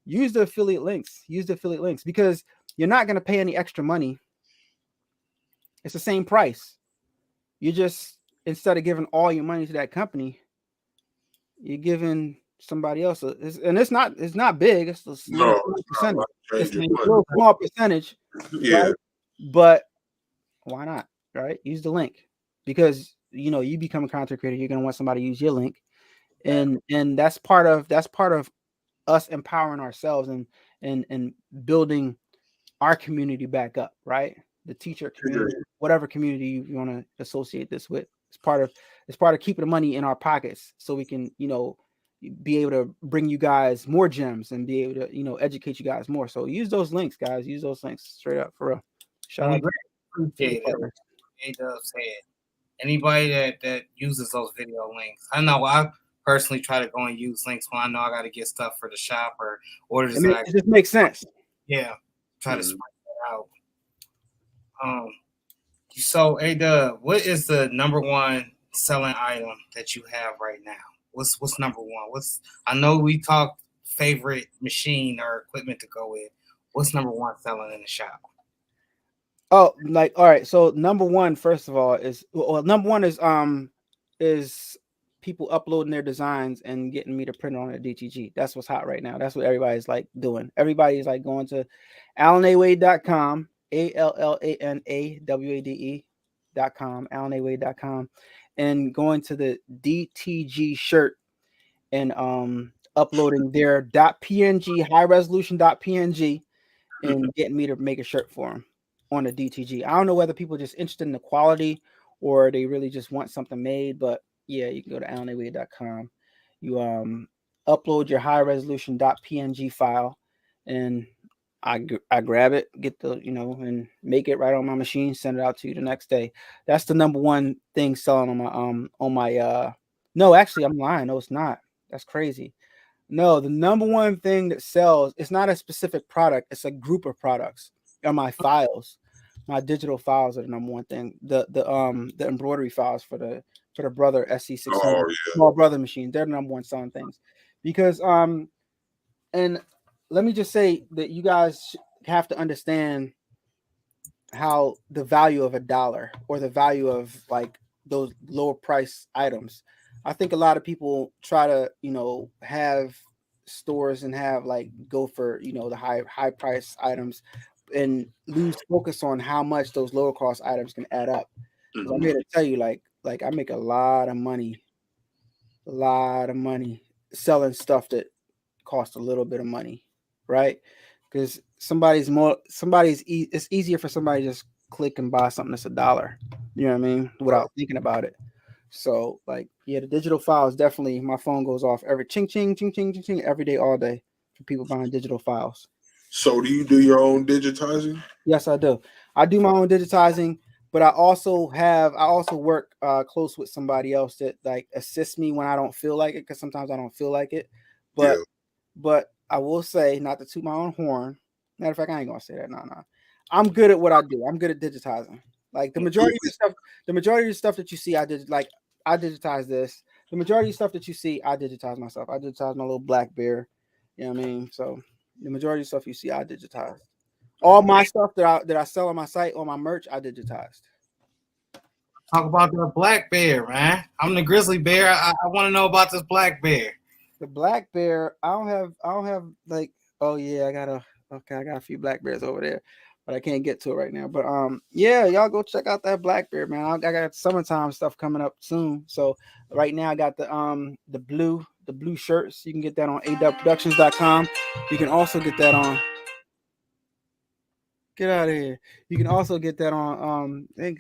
B: use the affiliate links. Use the affiliate links because you're not going to pay any extra money. It's the same price. You just, instead of giving all your money to that company, you're giving somebody else, and it's not big. It's a small percentage. It's a real small percentage,
A: yeah.
B: Right? But why not? Right? Use the link because you become a content creator. You're gonna want somebody to use your link, and that's part of us empowering ourselves and building our community back up. Right? The teacher community, whatever community you want to associate this with, it's part of keeping the money in our pockets so we can be able to bring you guys more gems and be able to educate you guys more. So use those links, guys. Use those links straight up for real. Shout out.
C: Appreciate it. Adubb said anybody that uses those video links. I know I personally try to go and use links when I know I got to get stuff for the shop or orders.
B: It just makes sense.
C: Yeah, try to spread that out. So Adubb, what is the number one selling item that you have right now? What's number one? I know we talked favorite machine or equipment to go with. What's number one selling in the shop?
B: Oh, all right. So number one, first of all, is people uploading their designs and getting me to print on a DTG. That's what's hot right now. That's what everybody's like doing. Everybody's like going to allanawade.com, ALLANAWADE.com, allanawade.com, and going to the DTG shirt and uploading their .png, high resolution .png, and getting me to make a shirt for them on a DTG. I don't know whether people are just interested in the quality or they really just want something made, but yeah, you can go to allanawade.com. You upload your high resolution .png file, and I grab it, get the and make it right on my machine, send it out to you the next day. That's the number one thing selling on my no, actually I'm lying. No, it's not. That's crazy. No, the number one thing that sells, it's not a specific product, it's a group of products. Are my files. My digital files are the number one thing. The embroidery files for the Brother SC600 small brother machine, they're the number one selling things. Because and let me just say that you guys have to understand how the value of $1 or the value of like those lower price items. I think a lot of people try to, have stores and have like go for, the high price items and lose focus on how much those lower cost items can add up. Mm-hmm. I'm here to tell you, like I make a lot of money selling stuff that costs a little bit of money, right? Because it's easier for somebody to just click and buy something that's $1, you know what I mean, without thinking about it. So like, yeah, the digital files, definitely my phone goes off every ching ching ching ching ching ching every day, all day for people buying digital files.
A: So do you do your own digitizing?
B: Yes, I do. I do my own digitizing, but I also work close with somebody else that like assists me when I don't feel like it, because sometimes I don't feel like it. But I will say, not to toot my own horn. Matter of fact, I ain't gonna say that. No. I'm good at what I do. I'm good at digitizing. Like the majority of the stuff that you see, I digitize this. The majority of stuff that you see, I digitize myself. I digitize my little black bear. You know what I mean? So the majority of stuff you see, I digitized. All my stuff that I sell on my site, on my merch, I digitized.
C: Talk about the black bear, man. I'm the grizzly bear. I want to know about this black bear.
B: The black bear, I don't have like, oh yeah, I got a few black bears over there, but I can't get to it right now. But yeah, y'all go check out that black bear, man. I got summertime stuff coming up soon. So right now I got the blue shirts. You can get that on adubbproductions.com. You can also get that on. Get out of here. You can also get that on you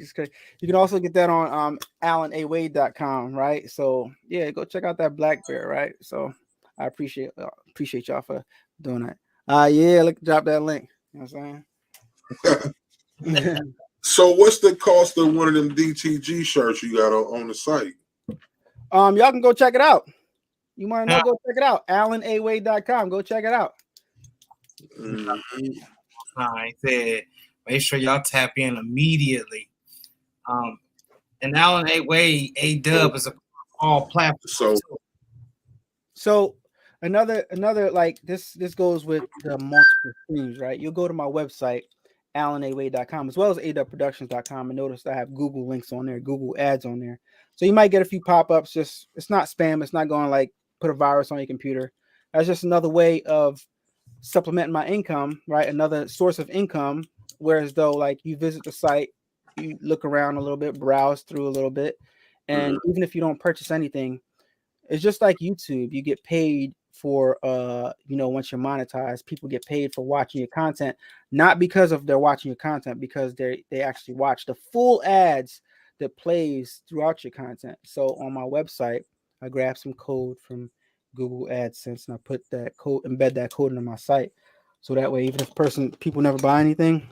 B: can also get that on allanawade.com, right? So yeah, go check out that black bear, right? So I appreciate y'all for doing that. Yeah, drop that link. You know what I'm saying?
A: So what's the cost of one of them DTG shirts you got on the site?
B: Y'all can go check it out. You want to know? Go check it out. allanawade.com. Go check it out.
C: I said Make sure y'all tap in immediately. And Allan A. Adubb is a all platform.
B: So another like this goes with the multiple streams, right? You'll go to my website, AllanAwade.com, as well as AdubbProductions.com, and notice I have Google links on there, Google ads on there. So you might get a few pop-ups. Just it's not spam. It's not going like put a virus on your computer. That's just another way of supplementing my income, right? Another source of income. Whereas though, like you visit the site, you look around a little bit, browse through a little bit, and even if you don't purchase anything, it's just like YouTube. You get paid for once you're monetized, people get paid for watching your content, not because of they're watching your content, because they actually watch the full ads that plays throughout your content. So on my website, I grabbed some code from Google AdSense and I put that code, embed that code into my site. So that way, even if people never buy anything,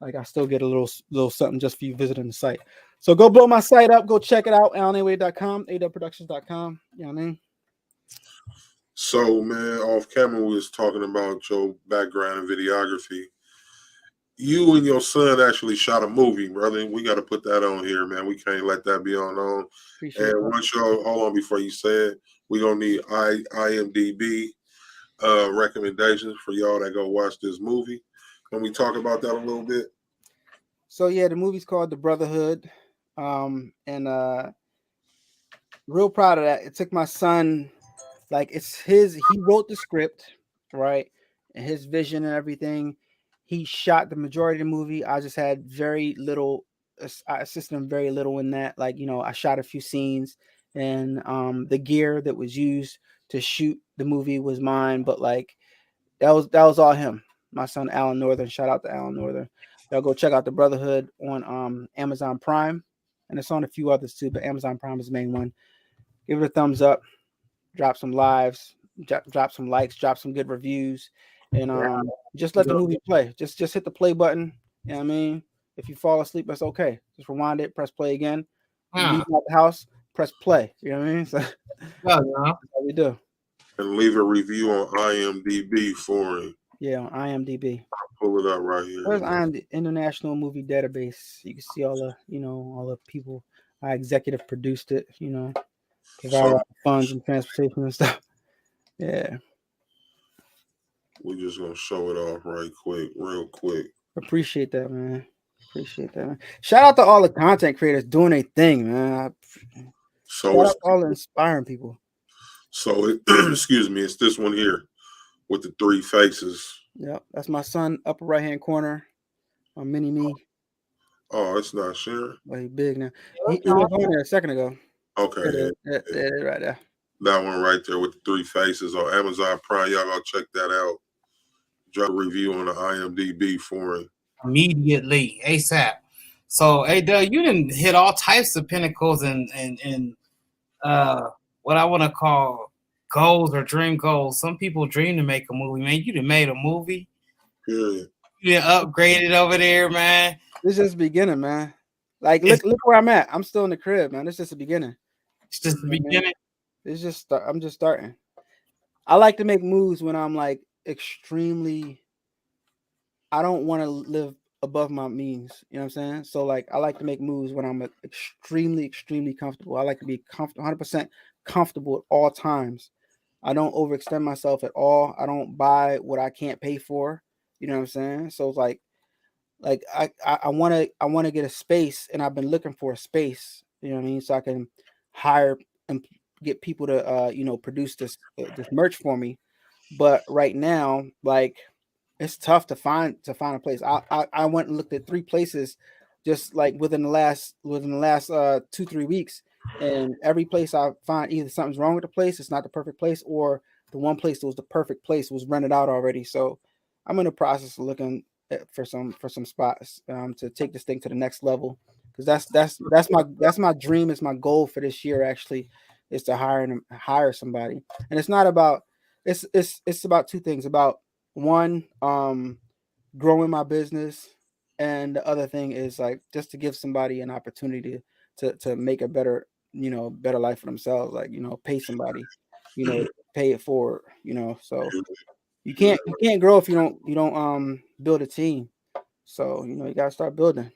B: like I still get a little something just for you visiting the site. So go blow my site up. Go check it out. AllanAwade.com, AdubbProductions.com. You know what I mean?
A: So, man, off camera, we was talking about your background in videography. You and your son actually shot a movie, brother. We got to put that on here, man. We can't let that be unknown.
B: Appreciate
A: And
B: that.
A: once y'all, hold on before you say it, we're going to need IMDb recommendations for y'all that go watch this movie. Can we talk about that a little bit?
B: So, yeah, the movie's called The Brotherhood. And real proud of that. It took my son, like he wrote the script, right? And his vision and everything. He shot the majority of the movie. I just had very little, I assisted him very little in that. Like, I shot a few scenes and the gear that was used to shoot the movie was mine. But like, that was all him. My son, Allan Northern. Shout out to Allan Northern. Y'all go check out The Brotherhood on Amazon Prime. And it's on a few others too, but Amazon Prime is the main one. Give it a thumbs up. Drop some lives. Drop some likes. Drop some good reviews. And just let the movie play. Just hit the play button. You know what I mean? If you fall asleep, that's okay. Just rewind it, press play again. Leave out the house, press play. You know what I mean? So that's what we do.
A: And leave a review on IMDb for him.
B: Yeah, on IMDb.
A: I'll pull it up right here.
B: Where's IMDb? International Movie Database. You can see all the people. I executive produced it. Provide funds and transportation and stuff. Yeah.
A: We're just gonna show it off real quick.
B: Appreciate that, man. Shout out to all the content creators doing their thing, man. Shout out to all the inspiring people.
A: So, excuse me, it's this one here with the three faces.
B: Yep, that's my son, upper right-hand corner, my mini me.
A: Oh, it's not sharing.
B: Well, he's big now. He was on there a second ago.
A: Okay.
B: Yeah, right there.
A: That one right there with the three faces on Amazon Prime. Y'all go check that out. Drop a review on the IMDb for him.
C: Immediately, ASAP. So, hey, Doug, you didn't hit all types of pinnacles and what I want to call goals or dream goals. Some people dream to make a movie, man. You done made a movie.
A: Period.
C: You done upgraded over there, man.
B: This is just the beginning, man. Like, look where I'm at. I'm still in the crib, man. It's just the beginning.
C: It's just the beginning.
B: It's just I'm just starting. I like to make moves when I'm like extremely. I don't want to live above my means. You know what I'm saying? So like, I like to make moves when I'm extremely, extremely comfortable. I like to be 100% comfortable at all times. I don't overextend myself at all. I don't buy what I can't pay for. You know what I'm saying? So it's like I want to get a space, and I've been looking for a space. You know what I mean? So I can hire and get people to produce this merch for me. But right now, like, it's tough to find a place. I went and looked at 3 places just like within the last 2-3 weeks, and every place I find either something's wrong with the place, it's not the perfect place, or the one place that was the perfect place was rented out already. So I'm in the process of looking for some spots to take this thing to the next level, because that's my dream. It's my goal for this year, actually, is to hire somebody. And it's not about it's about 2 things. About one, growing my business, and the other thing is like just to give somebody an opportunity to make a better life for themselves. Like, pay somebody, pay it forward. So you can't grow if you don't build a team. So you gotta start building.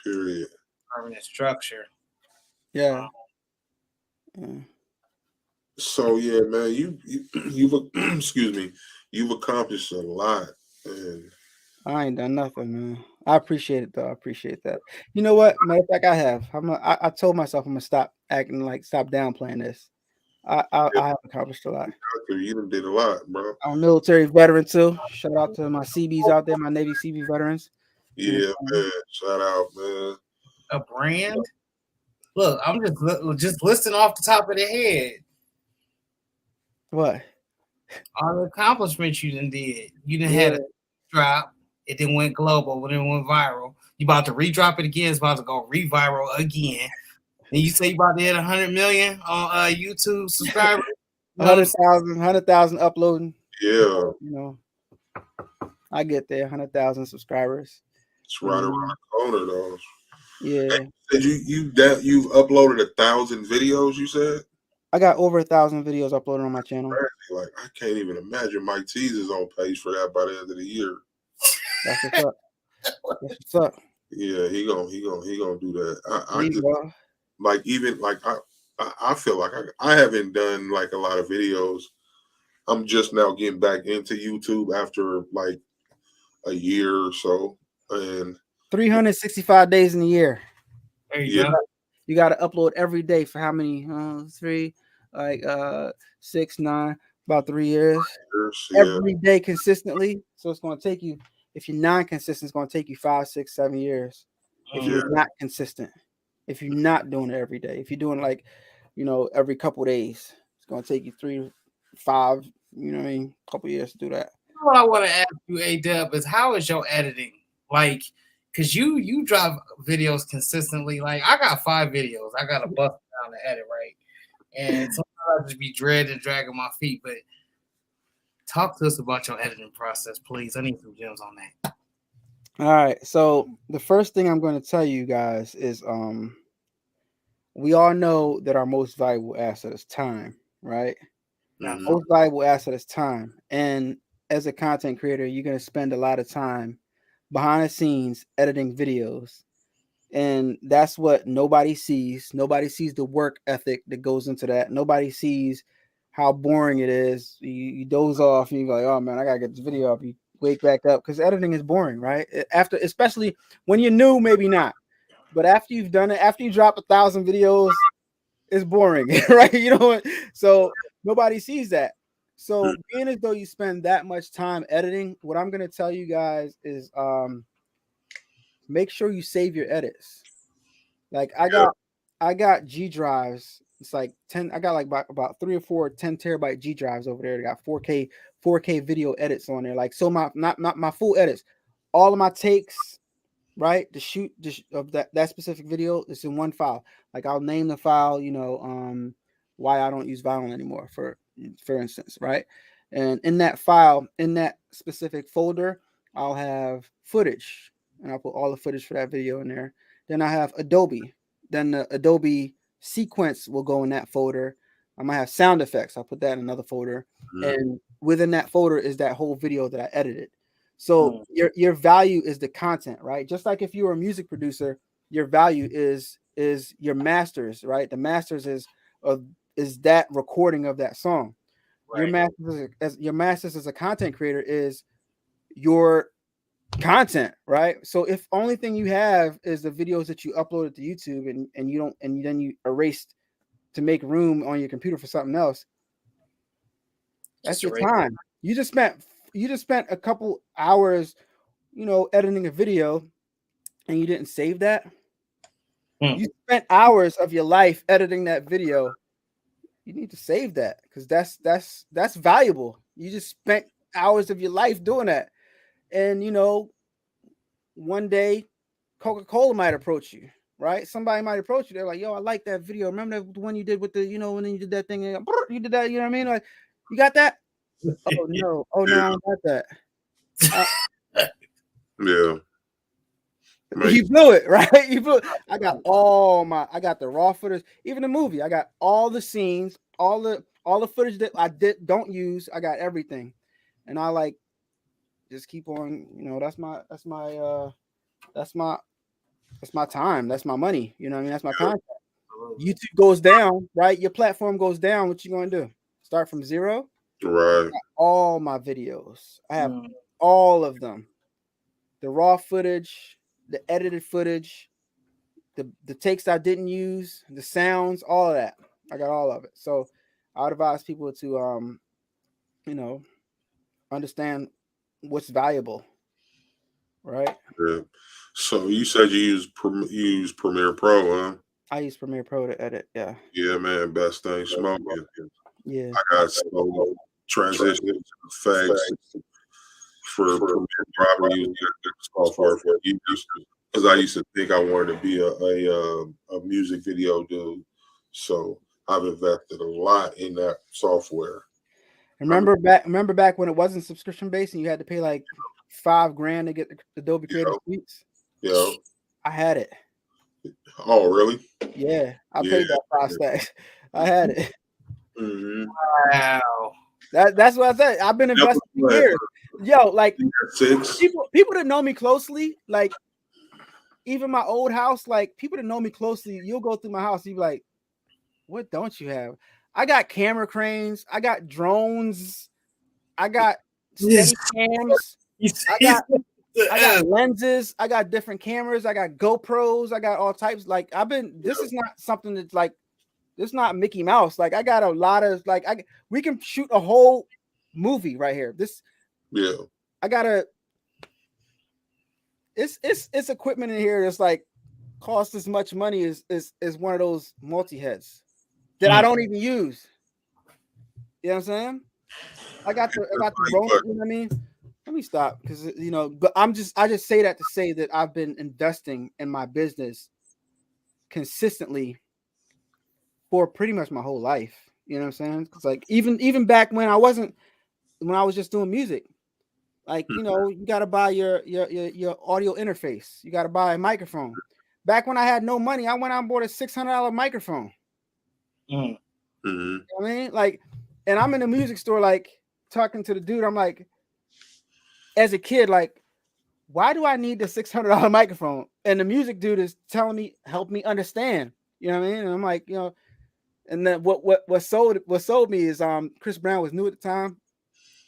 A: Period.
C: Permanent structure.
B: Yeah.
A: So yeah, man, you've excuse me, you've accomplished a lot, and
B: I ain't done nothing, man. I appreciate it though. I appreciate that. You know what? Matter of fact, I have. I told myself I'm gonna stop acting like, stop downplaying this. I have accomplished a lot.
A: you done did a lot, bro.
B: I'm a military veteran too. Shout out to my CBs out there, my Navy CB veterans.
A: Yeah, man. Shout out, man.
C: A brand. Look, I'm just listing off the top of the head.
B: What?
C: All the accomplishments you done did. You done had a drop. It then went global. When it went viral. You about to re-drop it again. It's about to go re-viral again. And you say you about to hit 100 million on YouTube subscribers.
B: 100,000 uploading.
A: Yeah.
B: I get there. 100,000 subscribers.
A: It's right around the corner, though.
B: Yeah.
A: Hey, you've uploaded 1,000 videos, you said?
B: I got over 1,000 videos uploaded on my channel.
A: Like, I can't even imagine Mike T's is on pace for that by the end of the year.
B: That's what's up. That's what's up.
A: Yeah, he gonna do that. I feel like I haven't done like a lot of videos. I'm just now getting back into YouTube after like a year or so, and
B: 365 days in a year.
C: There you go.
B: You got to upload every day for how many? 3, like 6, 9, about 3 years. Every day consistently. So it's going to take you. If you're non-consistent, it's going to take you 5, 6, 7 years. If you're not consistent, if you're not doing it every day, if you're doing like, every couple days, it's going to take you 3, 5, couple years to do that.
C: What I want to ask you, Adubb, is how is your editing? Like, because you drop videos consistently. Like, I got 5 videos. I got to bust down to edit, right? And sometimes I just be dreading dragging my feet. But talk to us about your editing process, please. I need some gems on that.
B: All right. So the first thing I'm going to tell you guys is we all know that our most valuable asset is time, right? Most valuable asset is time. And as a content creator, you're going to spend a lot of time behind the scenes editing videos. And that's what nobody sees. Nobody sees the work ethic that goes into that. Nobody sees how boring it is. You doze off and you're like, oh man, I gotta get this video up. You wake back up because editing is boring, right? After, especially when you're new, maybe not. But after you've done it, after you drop 1,000 videos, it's boring, right? So nobody sees that. So being as though you spend that much time editing, what I'm gonna tell you guys is make sure you save your edits. Like I got G drives. It's like 10. I got like about 3 or 4 10 terabyte G drives over there. They got 4K video edits on there. Like, so not my full edits, all of my takes, right? The shoot of that specific video is in one file. Like, I'll name the file, why I don't use violin anymore, for instance, right? And in that file, in that specific folder, I'll have footage, and I'll put all the footage for that video in there. Then I have Adobe. Then the Adobe sequence will go in that folder. I might have sound effects. I'll put that in another folder. And within that folder is that whole video that I edited. So your value is the content, right? Just like if you were a music producer, your value is your masters, right? The masters is that recording of that song. Right. Your masters as a content creator is your content, right? So if only thing you have is the videos that you uploaded to YouTube and you don't, and then you erased to make room on your computer for something else, that's your time. You just spent a couple hours, editing a video, and you didn't save that. You spent hours of your life editing that video. You need to save that, because that's valuable. You just spent hours of your life doing that. And one day Coca-Cola might approach you, right? Somebody might approach you. They're like, yo, I like that video. Remember the one you did with the, when you did that thing, and you did that, you know what I mean? Like, you got that? Oh no, I don't got that.
A: Yeah.
B: You blew it, right? You blew it. I got the raw footage, even the movie. I got all the scenes, all the footage that I don't use. I got everything. And I just keep on, that's my time. That's my money. You know what I mean? That's my contract. YouTube goes down, right? Your platform goes down. What you going to do? Start from zero?
A: Right.
B: All my videos. I have all of them. The raw footage, the edited footage, the takes I didn't use, the sounds, all of that. I got all of it. So I would advise people to understand what's valuable. Right?
A: Yeah. So you said you use Premiere Pro, huh?
B: I use Premiere Pro to edit. Yeah.
A: Yeah, man. Best thing smoking.
B: Yeah.
A: I got slow transition effects for Premiere Pro. I use software for years because I used to think I wanted to be a music video dude. So I've invested a lot in that software.
B: Remember back when it wasn't subscription based and you had to pay like $5,000 to get the Adobe Creative Suites?
A: Yeah.
B: I had it.
A: Oh, really?
B: Yeah. I paid that $5,000. I had it.
A: Mm-hmm.
C: Wow.
B: That's what I said. I've been investing for years. Yo, like people that know me closely, like even my old house, like people that know me closely, you'll go through my house, you be like, what don't you have? I got camera cranes, I got drones, I got steady cams, I got lenses, I got different cameras, I got GoPros, I got all types. Like this is not something that's like, this is not Mickey Mouse. Like I got a lot of we can shoot a whole movie right here. I got it's equipment in here that's like cost as much money as one of those multi-heads that I don't even use. You know what I'm saying? I got the Rome, you know what I mean? Let me stop because but I just say that to say that I've been investing in my business consistently for pretty much my whole life. You know what I'm saying? Because like even back when I was just doing music, like you got to buy your audio interface. You got to buy a microphone. Back when I had no money, I went out and bought a $600 microphone.
A: Mm-hmm.
B: You know what I mean? Like, and I'm in the music store, like talking to the dude. I'm like, as a kid, like, why do I need the $600 microphone? And the music dude is telling me, help me understand. You know what I mean? And I'm like, and then what sold me is Chris Brown was new at the time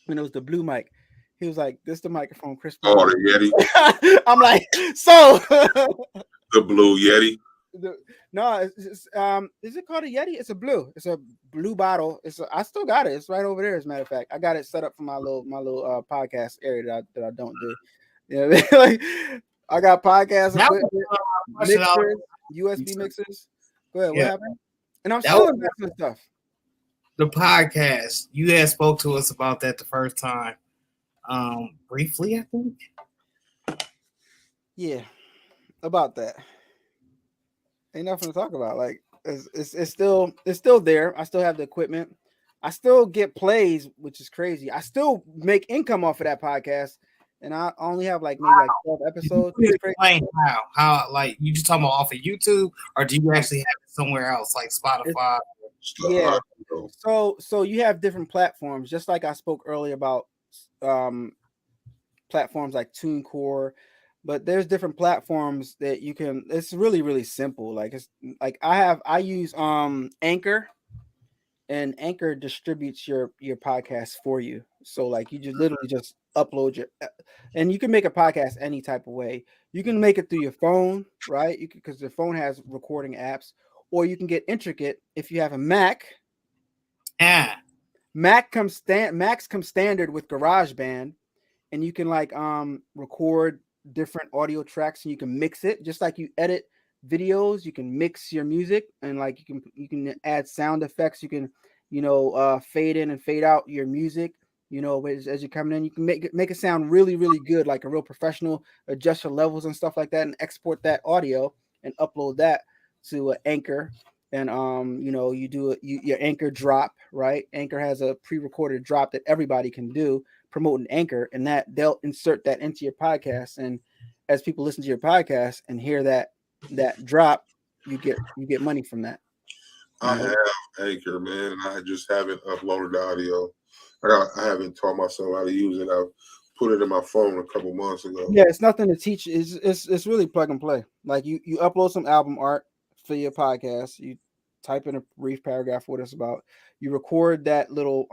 B: when it was the blue mic. He was like, "This the microphone, Chris Brown."
A: Oh, the Yeti.
B: I'm like, so
A: the blue Yeti.
B: No, is it called a Yeti? It's a blue. It's a blue bottle. I still got it. It's right over there. As a matter of fact, I got it set up for my little podcast area that I don't do. You know what I mean? Like, I got podcast mixers, USB mixers. Go ahead. What happened? And I'm still investing stuff.
C: The podcast, you had spoke to us about that the first time. Briefly, I think.
B: Yeah, about that. Ain't nothing to talk about. Like it's still there. I still have the equipment. I still get plays, which is crazy. I still make income off of that podcast, and I only have like maybe like 12 episodes.
C: Explain how like you just talking about off of YouTube, or do you actually have it somewhere else like Spotify?
B: Yeah. So you have different platforms, just like I spoke earlier about platforms like TuneCore, but there's different platforms that you can. It's really, really simple. Like it's like I use Anchor, and Anchor distributes your podcast for you. So like you just literally just upload and you can make a podcast any type of way. You can make it through your phone, right? You can, because the phone has recording apps, or you can get intricate if you have a Mac. Macs come standard with GarageBand, and you can like record different audio tracks, and you can mix it just like you edit videos. You can mix your music, and like you can add sound effects. You can fade in and fade out your music. As you're coming in, you can make it sound really, really good, like a real professional. Adjust your levels and stuff like that, and export that audio and upload that to Anchor. And you do your Anchor drop, right? Anchor has a pre-recorded drop that everybody can do, promoting Anchor, and that they'll insert that into your podcast. And as people listen to your podcast and hear that drop, you get money from that.
A: I have Anchor, man, and I just haven't uploaded the audio. I haven't taught myself how to use it. I've put it in my phone a couple months ago.
B: Yeah, it's nothing to teach. It's really plug and play. Like you upload some album art for your podcast. You type in a brief paragraph what it's about. You record that little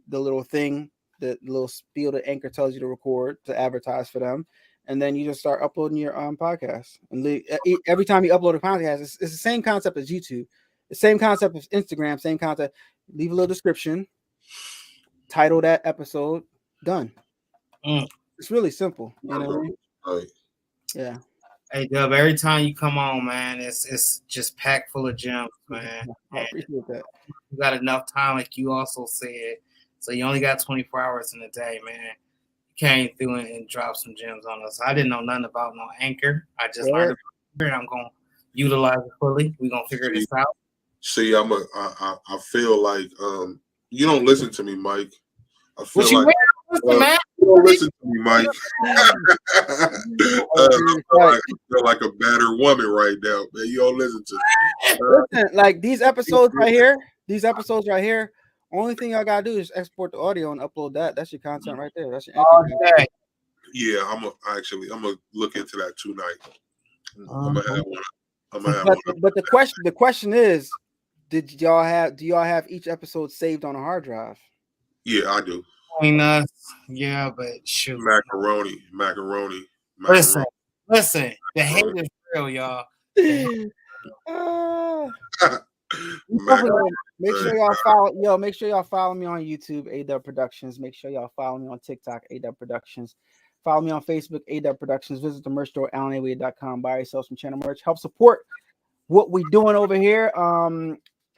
B: the little thing, the little spiel that Anchor tells you to record to advertise for them, and then you just start uploading your podcast. And every time you upload a podcast, it's the same concept as YouTube, the same concept as Instagram, same concept. Leave a little description, title that episode, done. It's really simple. You know what I mean?
A: Right.
B: Yeah.
C: Hey Dub, every time you come on, man, it's just packed full of gems, man.
B: I appreciate that.
C: You got enough time, like you also said. So you only got 24 hours in a day, man. You came through and dropped some gems on us. I didn't know nothing about no Anchor. I just learned about it, and I'm gonna utilize it fully. We're gonna figure this out.
A: See, I feel like you don't listen to me, Mike. I feel
C: What you
A: like
C: man?
A: you don't listen to me, Mike. I feel like a battered woman right now, man. You don't listen to me.
B: Listen, like these episodes right here, only thing y'all gotta do is export the audio and upload that. That's your content right there. That's your Anchor content.
A: Yeah, I'm gonna look into that tonight. I'm gonna have one.
B: But the question is, do y'all have each episode saved on a hard drive?
A: Yeah, I do.
C: Yeah, but shoot.
A: Macaroni.
C: Listen, the hate is real, y'all.
B: Make sure y'all follow. Make sure y'all follow me on YouTube, Adubb Productions. Make sure y'all follow me on TikTok, Adubb Productions. Follow me on Facebook, Adubb Productions. Visit the merch store, AllanAwade.com. Buy yourself some channel merch. Help support what we're doing over here.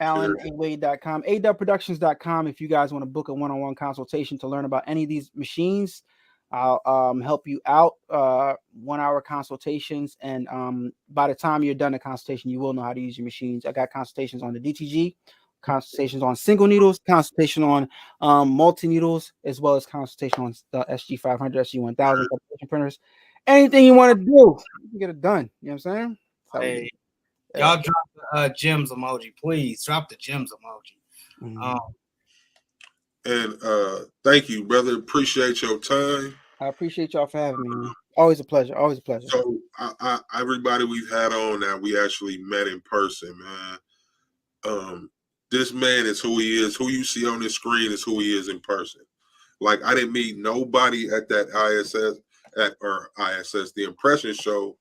B: AllanAwade.com, AdubbProductions.com. If you guys want to book a one-on-one consultation to learn about any of these machines, I'll help you out. 1 hour consultations, and by the time you're done the consultation, you will know how to use your machines. I got consultations on the DTG, consultations on single needles, consultation on multi needles, as well as consultation on the SG500, SG1000 printers. Anything you want to do, you can get it done. You know what I'm saying? So,
C: hey, y'all drop the gems emoji, please. Drop the gems emoji.
A: And thank you, brother. Appreciate your time.
B: I appreciate y'all for having me. Always a pleasure. Always a pleasure.
A: So everybody we've had on that we actually met in person, man. This man is who he is. Who you see on the screen is who he is in person. Like, I didn't meet nobody at that ISS, the impression show,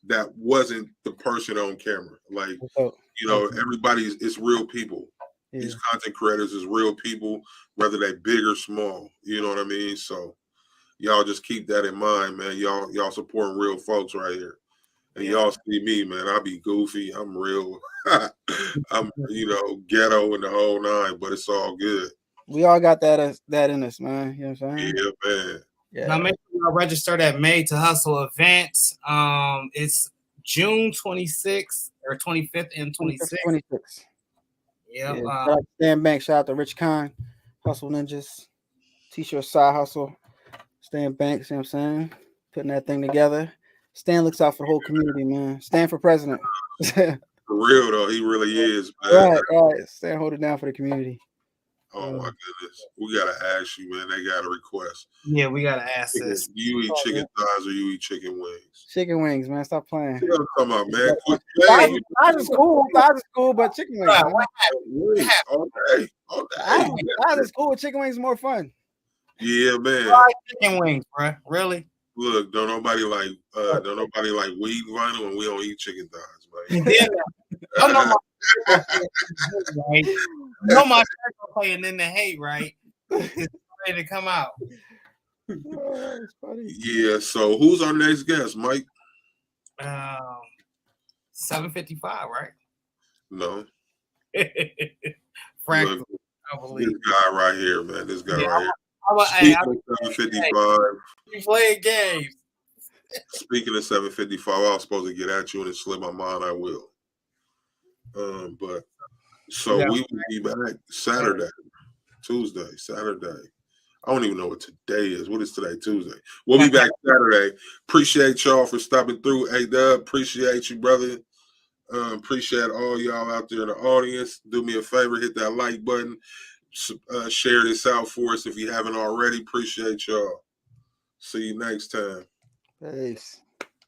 A: that wasn't the person on camera. Like, everybody's, it's real people. Yeah. These content creators is real people, whether they big or small. You know what I mean? So y'all just keep that in mind, man. Y'all supporting real folks right here. And y'all see me, man. I be goofy. I'm real. I'm, ghetto and the whole nine, but it's all good.
B: We all got that in us, man. You know what I'm saying?
A: Yeah, man.
C: Yeah. Now make sure y'all register that Made to Hustle event. It's June 26th or 25th and 26th.
B: 26th.
C: Yep.
B: Yeah. Stan Banks, shout out to Rich Khan, Hustle Ninjas, T-shirt side hustle. Stan Banks, you know what I'm saying? Putting that thing together. Stan looks out for the whole community, man. Stan for president.
A: For real though, he really is, man.
B: Right. Stan hold it down for the community.
A: Oh my goodness. We gotta ask you, man. They got a request.
C: Yeah, we gotta ask this.
A: Do you eat chicken thighs or you eat chicken wings?
B: Chicken wings, man. Stop playing.
A: You know what I'm talking about, man.
B: Thighs is cool, but chicken wings.
A: All day.
B: Thighs is cool, chicken wings is more fun.
A: Yeah, man.
C: Chicken wings, bro. Really?
A: Look, don't nobody like weed vinyl, and we don't eat chicken thighs, man.
C: My circle playing in the hate, right? It's ready to come out.
A: Yeah. So who's our next guest, Mike?
C: 755, right?
A: No.
C: Frank,
A: look, this guy right here, man. This guy right here. Speaking of 755,
C: you playing games.
A: Speaking of 755, I was supposed to get at you and it slipped my mind. I will. But so we will be back Saturday. I don't even know what today is. What is today? Tuesday. We'll be back Saturday. Appreciate y'all for stopping through. Adubb, appreciate you, brother. Appreciate all y'all out there in the audience. Do me a favor, hit that like button. Share this out for us if you haven't already. Appreciate y'all. See you next time.
F: Peace.